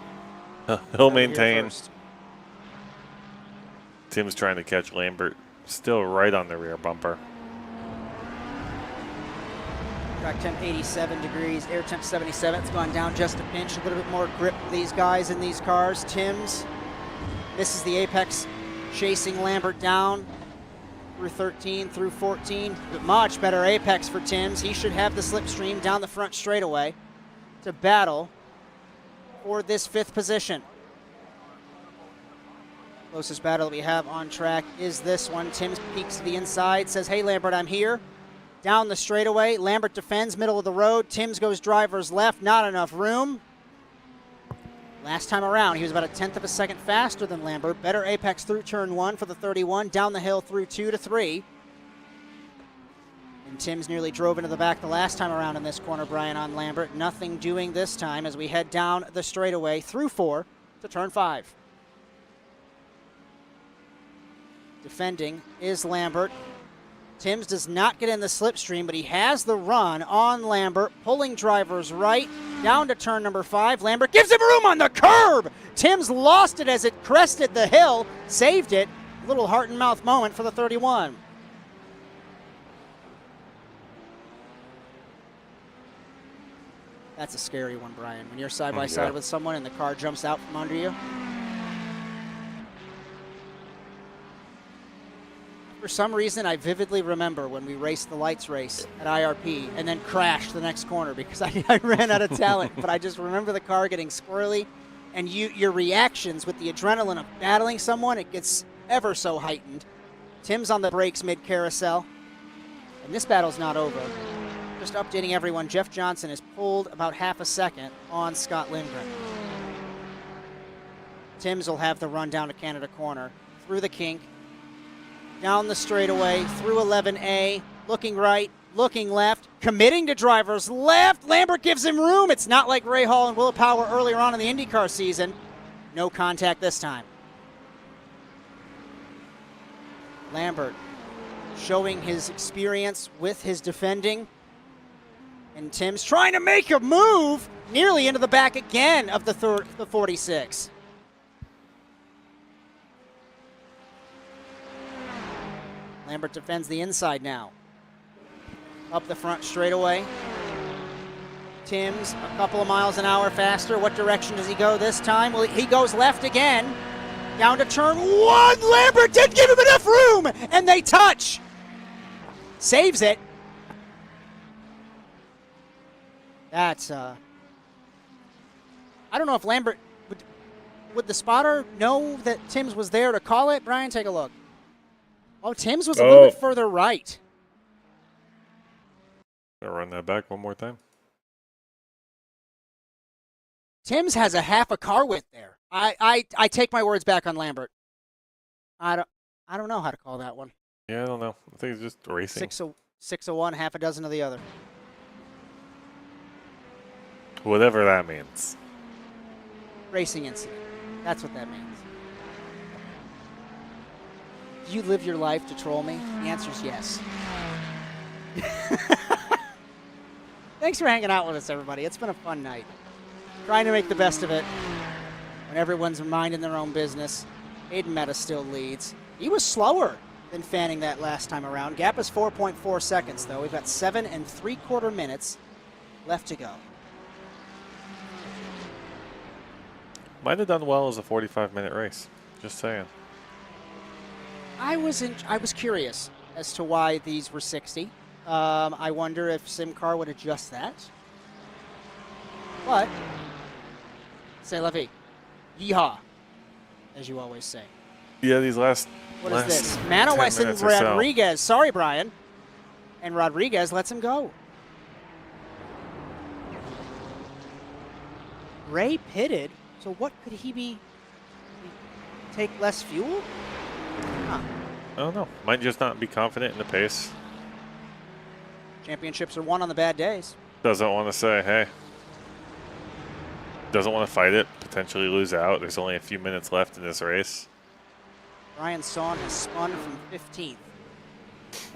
he'll maintain. Tim's trying to catch Lambert, still right on the rear bumper. Track temp 87 degrees, air temp 77. It's gone down just a pinch. A little bit more grip for these guys in these cars. Timms misses the apex, chasing Lambert down through 13, through 14. But much better apex for Timms. He should have the slipstream down the front straightaway to battle for this 5th position. Closest battle that we have on track is this one. Timms peeks to the inside, says, hey, Lambert, I'm here. Down the straightaway, Lambert defends, middle of the road. Timms goes driver's left, not enough room. Last time around, he was about a 1/10 of a second faster than Lambert. Better apex through turn 1 for the 31, down the hill through 2 to 3. And Timms nearly drove into the back the last time around in this corner, Bryan, on Lambert. Nothing doing this time as we head down the straightaway through 4 to turn 5. Defending is Lambert. Timms does not get in the slipstream, but he has the run on Lambert, pulling drivers right down to turn number 5. Lambert gives him room on the curb. Timms lost it as it crested the hill, saved it. A little heart and mouth moment for the 31. That That's a scary one, Brian. When you're side by side with someone and the car jumps out from under you. For some reason, I vividly remember when we raced the lights race at IRP and then crashed the next corner because I ran out of talent. But I just remember the car getting squirrely, and your reactions with the adrenaline of battling someone, it gets ever so heightened. Tim's on the brakes mid-carousel, and this battle's not over. Just updating everyone, Jeff Johnson has pulled about half a second on Scott Lindgren. Tim's will have the run down to Canada Corner, through the kink, down the straightaway, through 11A, looking right, looking left, committing to driver's left. Lambert gives him room. It's not like Ray Hall and Will Power earlier on in the IndyCar season. No contact this time. Lambert showing his experience with his defending. And Tim's trying to make a move nearly into the back again of the 46. Lambert defends the inside now. Up the front straightaway. Tim's a couple of miles an hour faster. What direction does he go this time? Well, he goes left again. Down to turn 1. Lambert didn't give him enough room, and they touch. Saves it. That's, I don't know if Lambert, would the spotter know that Tim's was there to call it? Brian, take a look. Oh, Tim's was a little bit further right. I'll run that back one more time. Tim's has a half a car width there. I take my words back on Lambert. I don't know how to call that one. Yeah, I don't know. I think it's just racing. 6 of one, half a dozen of the other. Whatever that means. Racing incident. That's what that means. Do you live your life to troll me? The answer is yes. Thanks for hanging out with us, everybody. It's been a fun night. Trying to make the best of it when everyone's minding their own business. Aiden Meta still leads. He was slower than Fanning that last time around. Gap is 4.4 seconds, though. We've got 7 3/4 minutes left to go. Might have done well as a 45-minute race. Just saying. I was curious as to why these were 60. I wonder if SimCAR would adjust that. But, c'est la vie. Yeehaw, as you always say. Yeah, these last. What is this? Manowes and Rodriguez. Sorry, Brian. And Rodriguez lets him go. Ray pitted. So what could he be? Take less fuel? Huh. I don't know. Might just not be confident in the pace. Championships are won on the bad days. Doesn't want to say, hey. Doesn't want to fight it, potentially lose out. There's only a few minutes left in this race. Bryan Son has spun from 15th,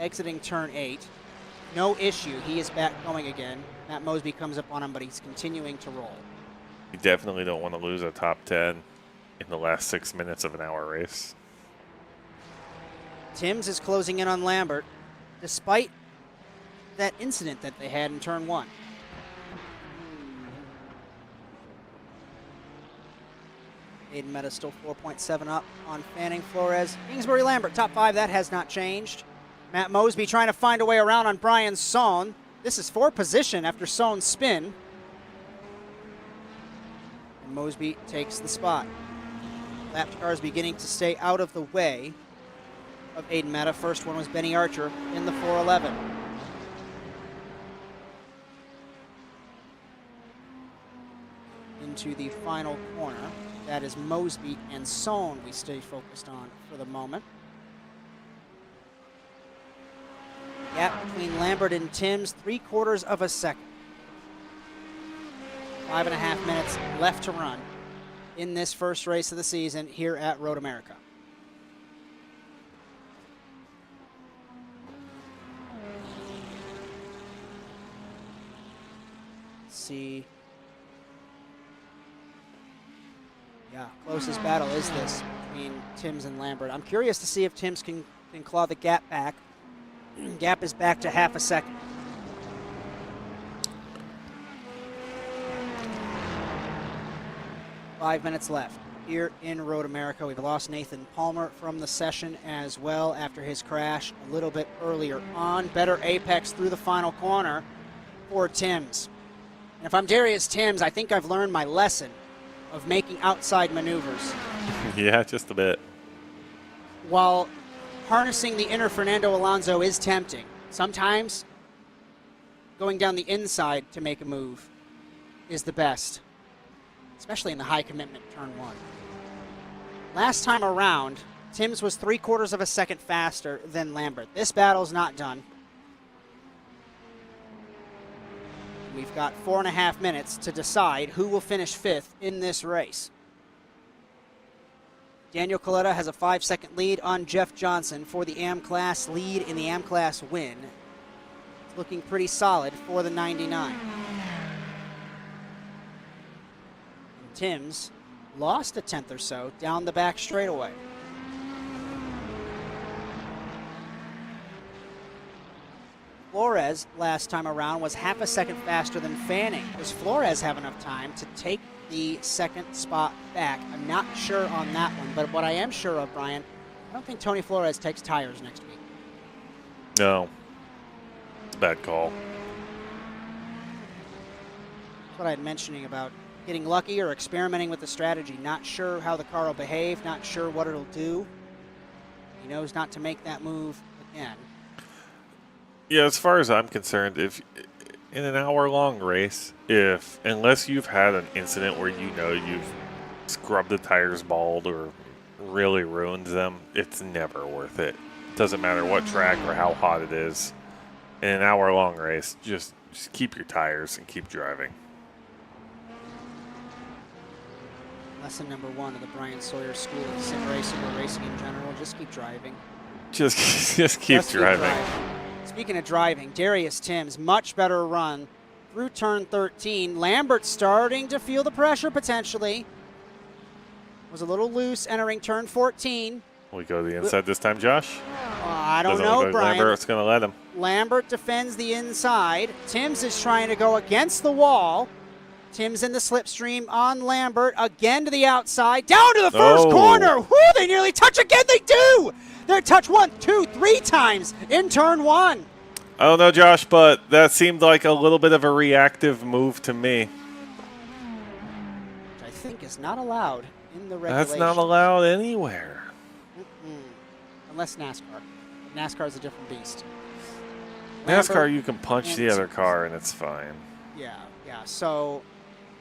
exiting turn 8. No issue. He is back going again. Matt Mosby comes up on him, but he's continuing to roll. You definitely don't want to lose a top 10 in the last 6 minutes of an hour race. Timms is closing in on Lambert, despite that incident that they had in turn 1. Aiden Meta still 4.7 up on Fanning, Flores. Kingsbury Lambert, top 5, that has not changed. Matt Mosby trying to find a way around on Bryan Son. This is for position after Son's spin. And Mosby takes the spot. Lapped cars beginning to stay out of the way of Aiden Meta. First one was Benny Archer in the 411. Into the final corner. That is Mosby and Son we stay focused on for the moment. Gap between Lambert and Timms, 3/4 of a second. 5.5 minutes left to run in this first race of the season here at Road America. Let's see. Yeah, closest battle is this between Timms and Lambert. I'm curious to see if Timms can claw the gap back. Gap is back to half a second. 5 minutes left here in Road America. We've lost Nathan Palmer from the session as well after his crash a little bit earlier on. Better apex through the final corner for Timms. And if I'm Darius Timms, I think I've learned my lesson of making outside maneuvers. Yeah, just a bit. While harnessing the inner Fernando Alonso is tempting, sometimes going down the inside to make a move is the best, especially in the high commitment turn 1. Last time around, Timms was 3/4 of a second faster than Lambert. This battle's not done. We've got 4.5 minutes to decide who will finish 5th in this race. Daniel Coletta has a 5-second lead on Jeff Johnson for the AM Class lead in the AM Class win. It's looking pretty solid for the 99. And Timms lost a 10th or so down the back straightaway. Flores last time around was 1/2 second faster than Fanning. Does Flores have enough time to take the second spot back? I'm not sure on that one, but what I am sure of, Brian, I don't think Tony Flores takes tires next week. No. It's a bad call. That's what I had mentioning about getting lucky or experimenting with the strategy. Not sure how the car will behave, not sure what it'll do. He knows not to make that move again. Yeah, as far as I'm concerned, if in an hour-long race, unless you've had an incident where you know you've scrubbed the tires bald or really ruined them, it's never worth it. Doesn't matter what track or how hot it is. In an hour-long race, just keep your tires and keep driving. Lesson number 1 of the Bryan Sawyer School of Sim Racing or racing in general, just keep driving. Just keep driving. Speaking of driving, Darius Timms, much better run through turn 13. Lambert starting to feel the pressure potentially. Was a little loose entering turn 14. We go to the inside this time, Josh? I don't Doesn't know, look like Brian. Lambert's going to let him. Lambert defends the inside. Timms is trying to go against the wall. Timms in the slipstream on Lambert. Again to the outside. Down to the first corner. Whoo, they nearly touch again. They do. They touch 1, 2, 3 times in turn 1. I don't know, Josh, but that seemed like a little bit of a reactive move to me. Which I think is not allowed in the regulations. That's not allowed anywhere. Unless NASCAR. NASCAR is a different beast. NASCAR, Lambert you can punch the other car and it's fine. Yeah. So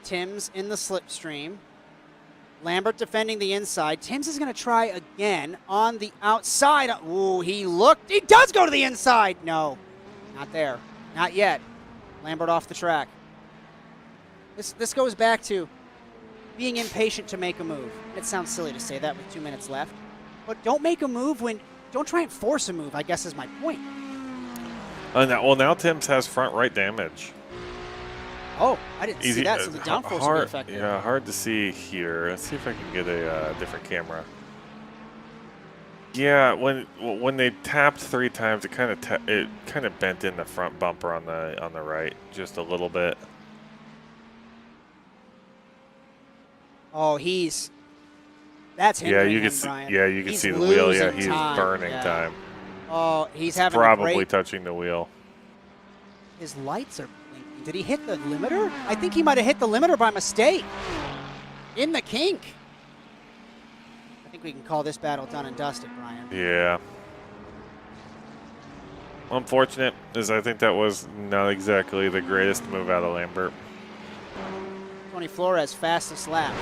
Timms in the slipstream. Lambert defending the inside. Timms is going to try again on the outside. Ooh, he does go to the inside. No, not there. Not yet. Lambert off the track. This goes back to being impatient to make a move. It sounds silly to say that with 2 minutes left. But don't make a move don't try and force a move, I guess is my point. Now Timms has front right damage. Oh, I didn't see that, so the downforce will be effective. Yeah, hard to see here. Let's see if I can get a different camera. Yeah, when they tapped 3 times, it kind of bent in the front bumper on the right just a little bit. Oh, that's hindering him, Brian. Yeah, you can He's see the wheel. Yeah, he's time. burning time. Oh, he's having probably touching the wheel. His lights are blinking. Did he hit the limiter? I think he might have hit the limiter by mistake. In the kink. I think we can call this battle done and dusted, Brian. Yeah. Unfortunate, as I think that was not exactly the greatest move out of Lambert. Tony Flores fastest lap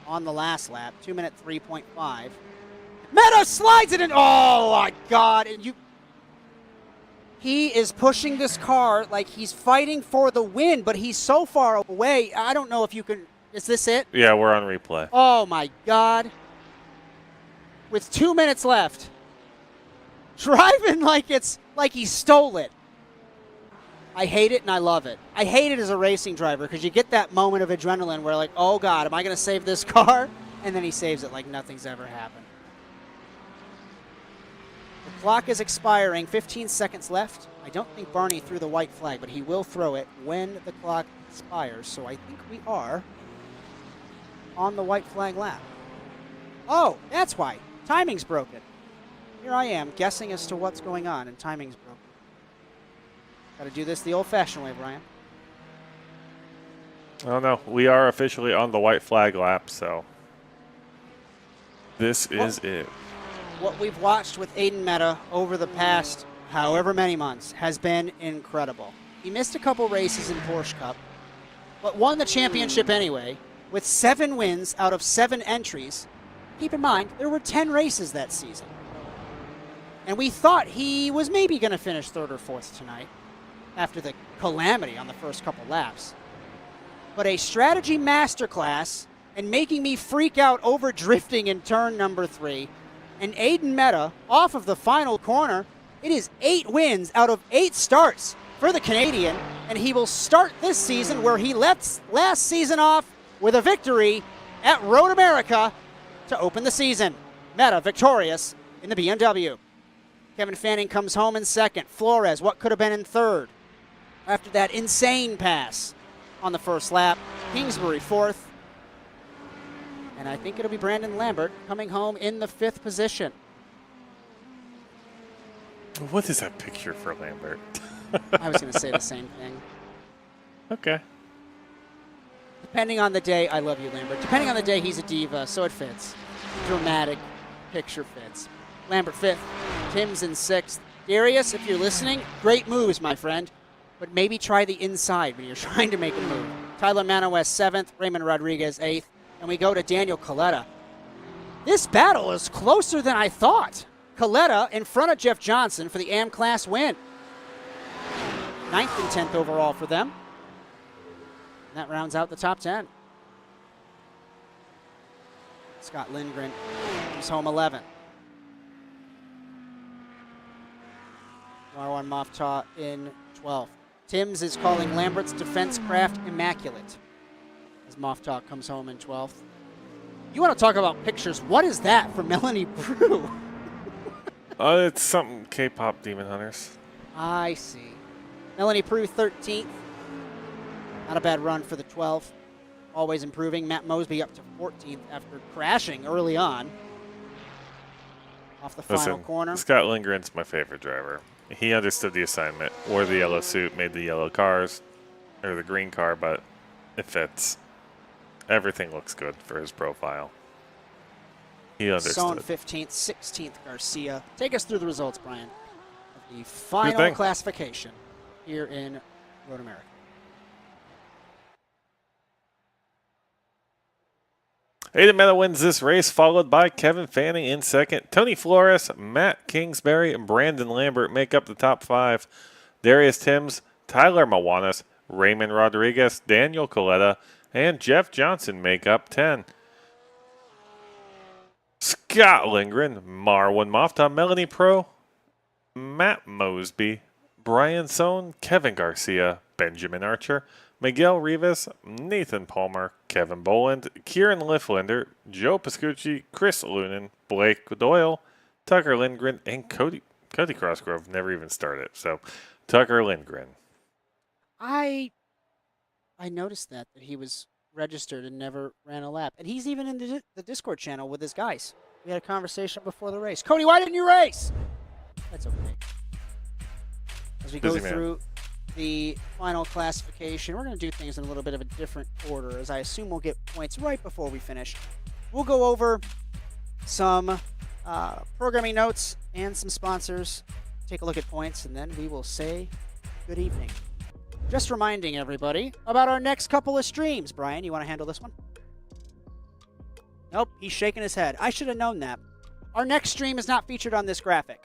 on the last lap, 2-minute 3.5. Meadow slides it in. Oh my God! And he is pushing this car like he's fighting for the win, but he's so far away. I don't know if you can. Is this it? Yeah, we're on replay. Oh my God! With 2 minutes left, driving like he stole it. I hate it and I love it. I hate it as a racing driver because you get that moment of adrenaline where like, oh God, am I going to save this car? And then he saves it like nothing's ever happened. The clock is expiring, 15 seconds left. I don't think Barney threw the white flag, but he will throw it when the clock expires. So I think we are on the white flag lap. Oh, that's why. Timing's broken. Here I am guessing as to what's going on, and timing's broken. Got to do this the old-fashioned way, Brian. Oh, no. We are officially on the white flag lap, so this is it. What we've watched with Aiden Meta over the past however many months has been incredible. He missed a couple races in Porsche Cup, but won the championship anyway with 7 wins out of 7 entries. Keep in mind, there were 10 races that season. And we thought he was maybe going to finish 3rd or 4th tonight after the calamity on the first couple laps. But a strategy masterclass and making me freak out over drifting in turn number 3. And Aiden Meta off of the final corner. It is 8 wins out of 8 starts for the Canadian. And he will start this season where he left last season off with a victory at Road America to open the season. Meta victorious in the BMW. Kevin Fanning comes home in 2nd. Flores, what could have been in 3rd? After that insane pass on the first lap. Kingsbury 4th. And I think it'll be Brandon Lambert coming home in the 5th position. What is that picture for Lambert? I was going to say the same thing. Okay. Depending on the day, I love you, Lambert. Depending on the day, he's a diva, so it fits. Dramatic picture fits. Lambert 5th. Tim's in 6th. Darius, if you're listening, great moves, my friend. But maybe try the inside when you're trying to make a move. Tyler Manowes 7th, Raymond Rodriguez 8th, and we go to Daniel Coletta. This battle is closer than I thought. Coletta in front of Jeff Johnson for the AM Class win. 9th and 10th overall for them. And that rounds out the top 10. Scott Lindgren comes home 11th. Marwan Moftah in 12th. Timms is calling Lambert's defense craft immaculate as Moftah comes home in 12th. You want to talk about pictures? What is that for Melanie Brew? It's something K-pop Demon Hunters. I see. Melanie Prue 13th. Not a bad run for the 12th. Always improving. Matt Mosby up to 14th after crashing early on. Off the final corner. Scott Lindgren's my favorite driver. He understood the assignment. Wore the yellow suit, made the yellow cars, or the green car, but it fits. Everything looks good for his profile. He understood. Sohn 15th, 16th Garcia. Take us through the results, Brian, of the final classification here in Road America. Aiden Meta wins this race, followed by Kevin Fanning in 2nd. Tony Flores, Matt Kingsbury, and Brandon Lambert make up the top 5. Darius Timms, Tyler Mawanas, Raymond Rodriguez, Daniel Coletta, and Jeff Johnson make up 10. Scott Lindgren, Marwan Moftah, Melanie Pro, Matt Mosby, Bryan Sohn, Kevin Garcia, Benjamin Archer, Miguel Rivas, Nathan Palmer, Kevin Boland, Kieran Lifflander, Joe Pascucci, Chris Lunan, Blake Doyle, Tucker Lindgren, and Cody Crossgrove never even started. So Tucker Lindgren. I noticed that he was registered and never ran a lap. And he's even in the Discord channel with his guys. We had a conversation before the race. Cody, why didn't you race? That's okay. As we go through the final classification, we're going to do things in a little bit of a different order, as I assume we'll get points right before we finish. We'll go over some programming notes and some sponsors, take a look at points, and then we will say good evening. Just reminding everybody about our next couple of streams. Brian, you want to handle this one? Nope, he's shaking his head. I should have known that. Our next stream is not featured on this graphic.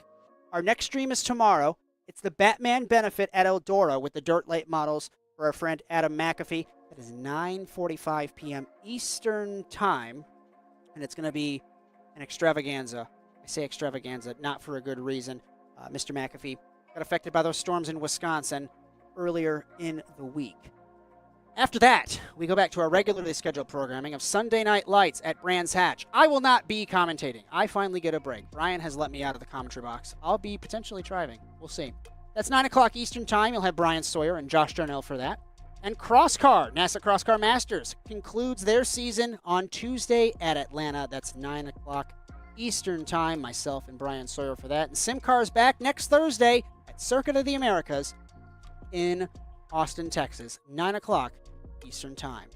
Our next stream is tomorrow. It's the Batman Benefit at Eldora with the Dirt Late models for our friend Adam McAfee. That is 9:45 p.m. Eastern Time, and it's going to be an extravaganza. I say extravaganza, not for a good reason. Mr. McAfee got affected by those storms in Wisconsin earlier in the week. After that, we go back to our regularly scheduled programming of Sunday Night Lights at Brands Hatch. I will not be commentating. I finally get a break. Brian has let me out of the commentary box. I'll be potentially driving. We'll see. That's 9 o'clock Eastern Time. You'll have Brian Sawyer and Josh Darnell for that. And CrossCar, NASA CrossCar Masters, concludes their season on Tuesday at Atlanta. That's 9 o'clock Eastern Time. Myself and Bryan Sawyer for that. And SimCAR is back next Thursday at Circuit of the Americas in Austin, Texas, 9 o'clock Eastern Time.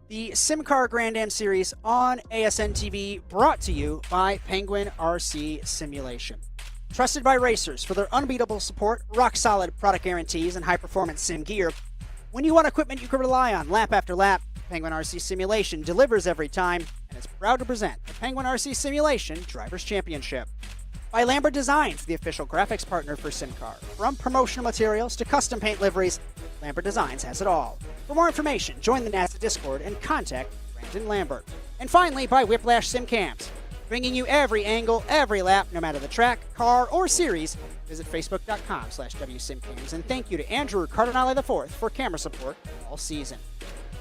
The SimCAR Grand-Am Series on ASN TV, brought to you by Penguin RC Simulation. Trusted by racers for their unbeatable support, rock-solid product guarantees, and high-performance sim gear. When you want equipment you can rely on lap after lap, Penguin RC Simulation delivers every time and is proud to present the Penguin RC Simulation Drivers' Championship. By Lambert Designs, the official graphics partner for SimCAR. From promotional materials to custom paint liveries, Lambert Designs has it all. For more information, join the NASA Discord and contact Brandon Lambert. And finally, by Whiplash SimCams, bringing you every angle, every lap, no matter the track, car, or series. Visit facebook.com/WSimCams. And thank you to Andrew Cardinale IV for camera support all season.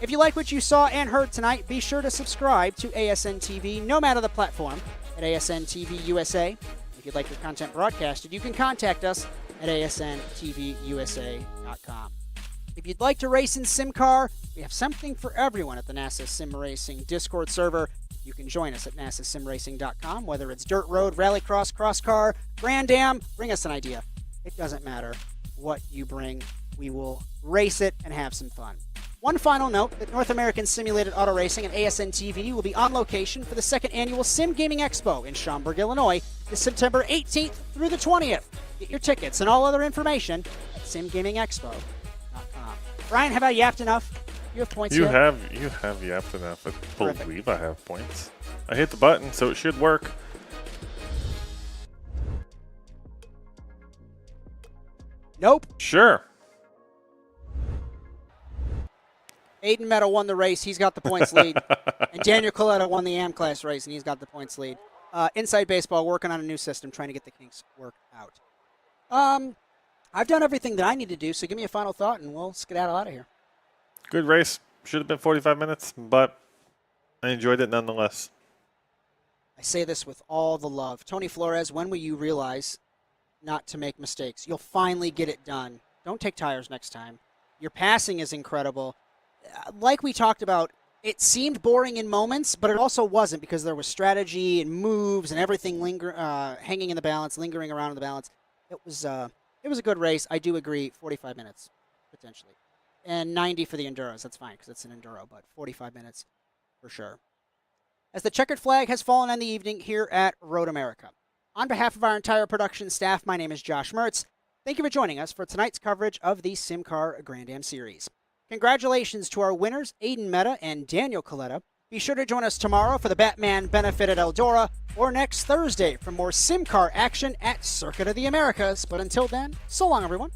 If you like what you saw and heard tonight, be sure to subscribe to ASN TV, no matter the platform, at ASN TV USA. If you'd like your content broadcasted, you can contact us at asnTVUSA.com. If you'd like to race in SimCAR, we have something for everyone at the NASA Sim Racing Discord server. You can join us at nasasimracing.com, whether it's dirt road, rallycross, crosscar, Grand-Am, bring us an idea. It doesn't matter what you bring. We will race it and have some fun. One final note that North American Simulated Auto Racing and ASN TV will be on location for the second annual Sim Gaming Expo in Schaumburg, Illinois, this September 18th through the 20th. Get your tickets and all other information at simgamingexpo.com. Bryan, have I yapped enough? You have points You yet? have yapped enough. I believe I have points. I hit the button, so it should work. Nope. Sure. Aiden Meta won the race. He's got the points lead. And Daniel Coletta won the AM class race, and he's got the points lead. Inside Baseball working on a new system, trying to get the kinks worked out. I've done everything that I need to do, so give me a final thought, and we'll skedaddle out of here. Good race. Should have been 45 minutes, but I enjoyed it nonetheless. I say this with all the love. Tony Flores, when will you realize not to make mistakes? You'll finally get it done. Don't take tires next time. Your passing is incredible. Like we talked about, it seemed boring in moments, but it also wasn't, because there was strategy and moves and everything hanging in the balance, lingering around in the balance. It was a good race. I do agree, 45 minutes, potentially. And 90 for the Enduros. That's fine, because it's an Enduro, but 45 minutes for sure. As the checkered flag has fallen on the evening here at Road America. On behalf of our entire production staff, my name is Josh Mertz. Thank you for joining us for tonight's coverage of the SimCAR Grand-Am Series. Congratulations to our winners, Aiden Meta and Daniel Coletta. Be sure to join us tomorrow for the Batman benefit at Eldora, or next Thursday for more SimCAR action at Circuit of the Americas. But until then, so long, everyone.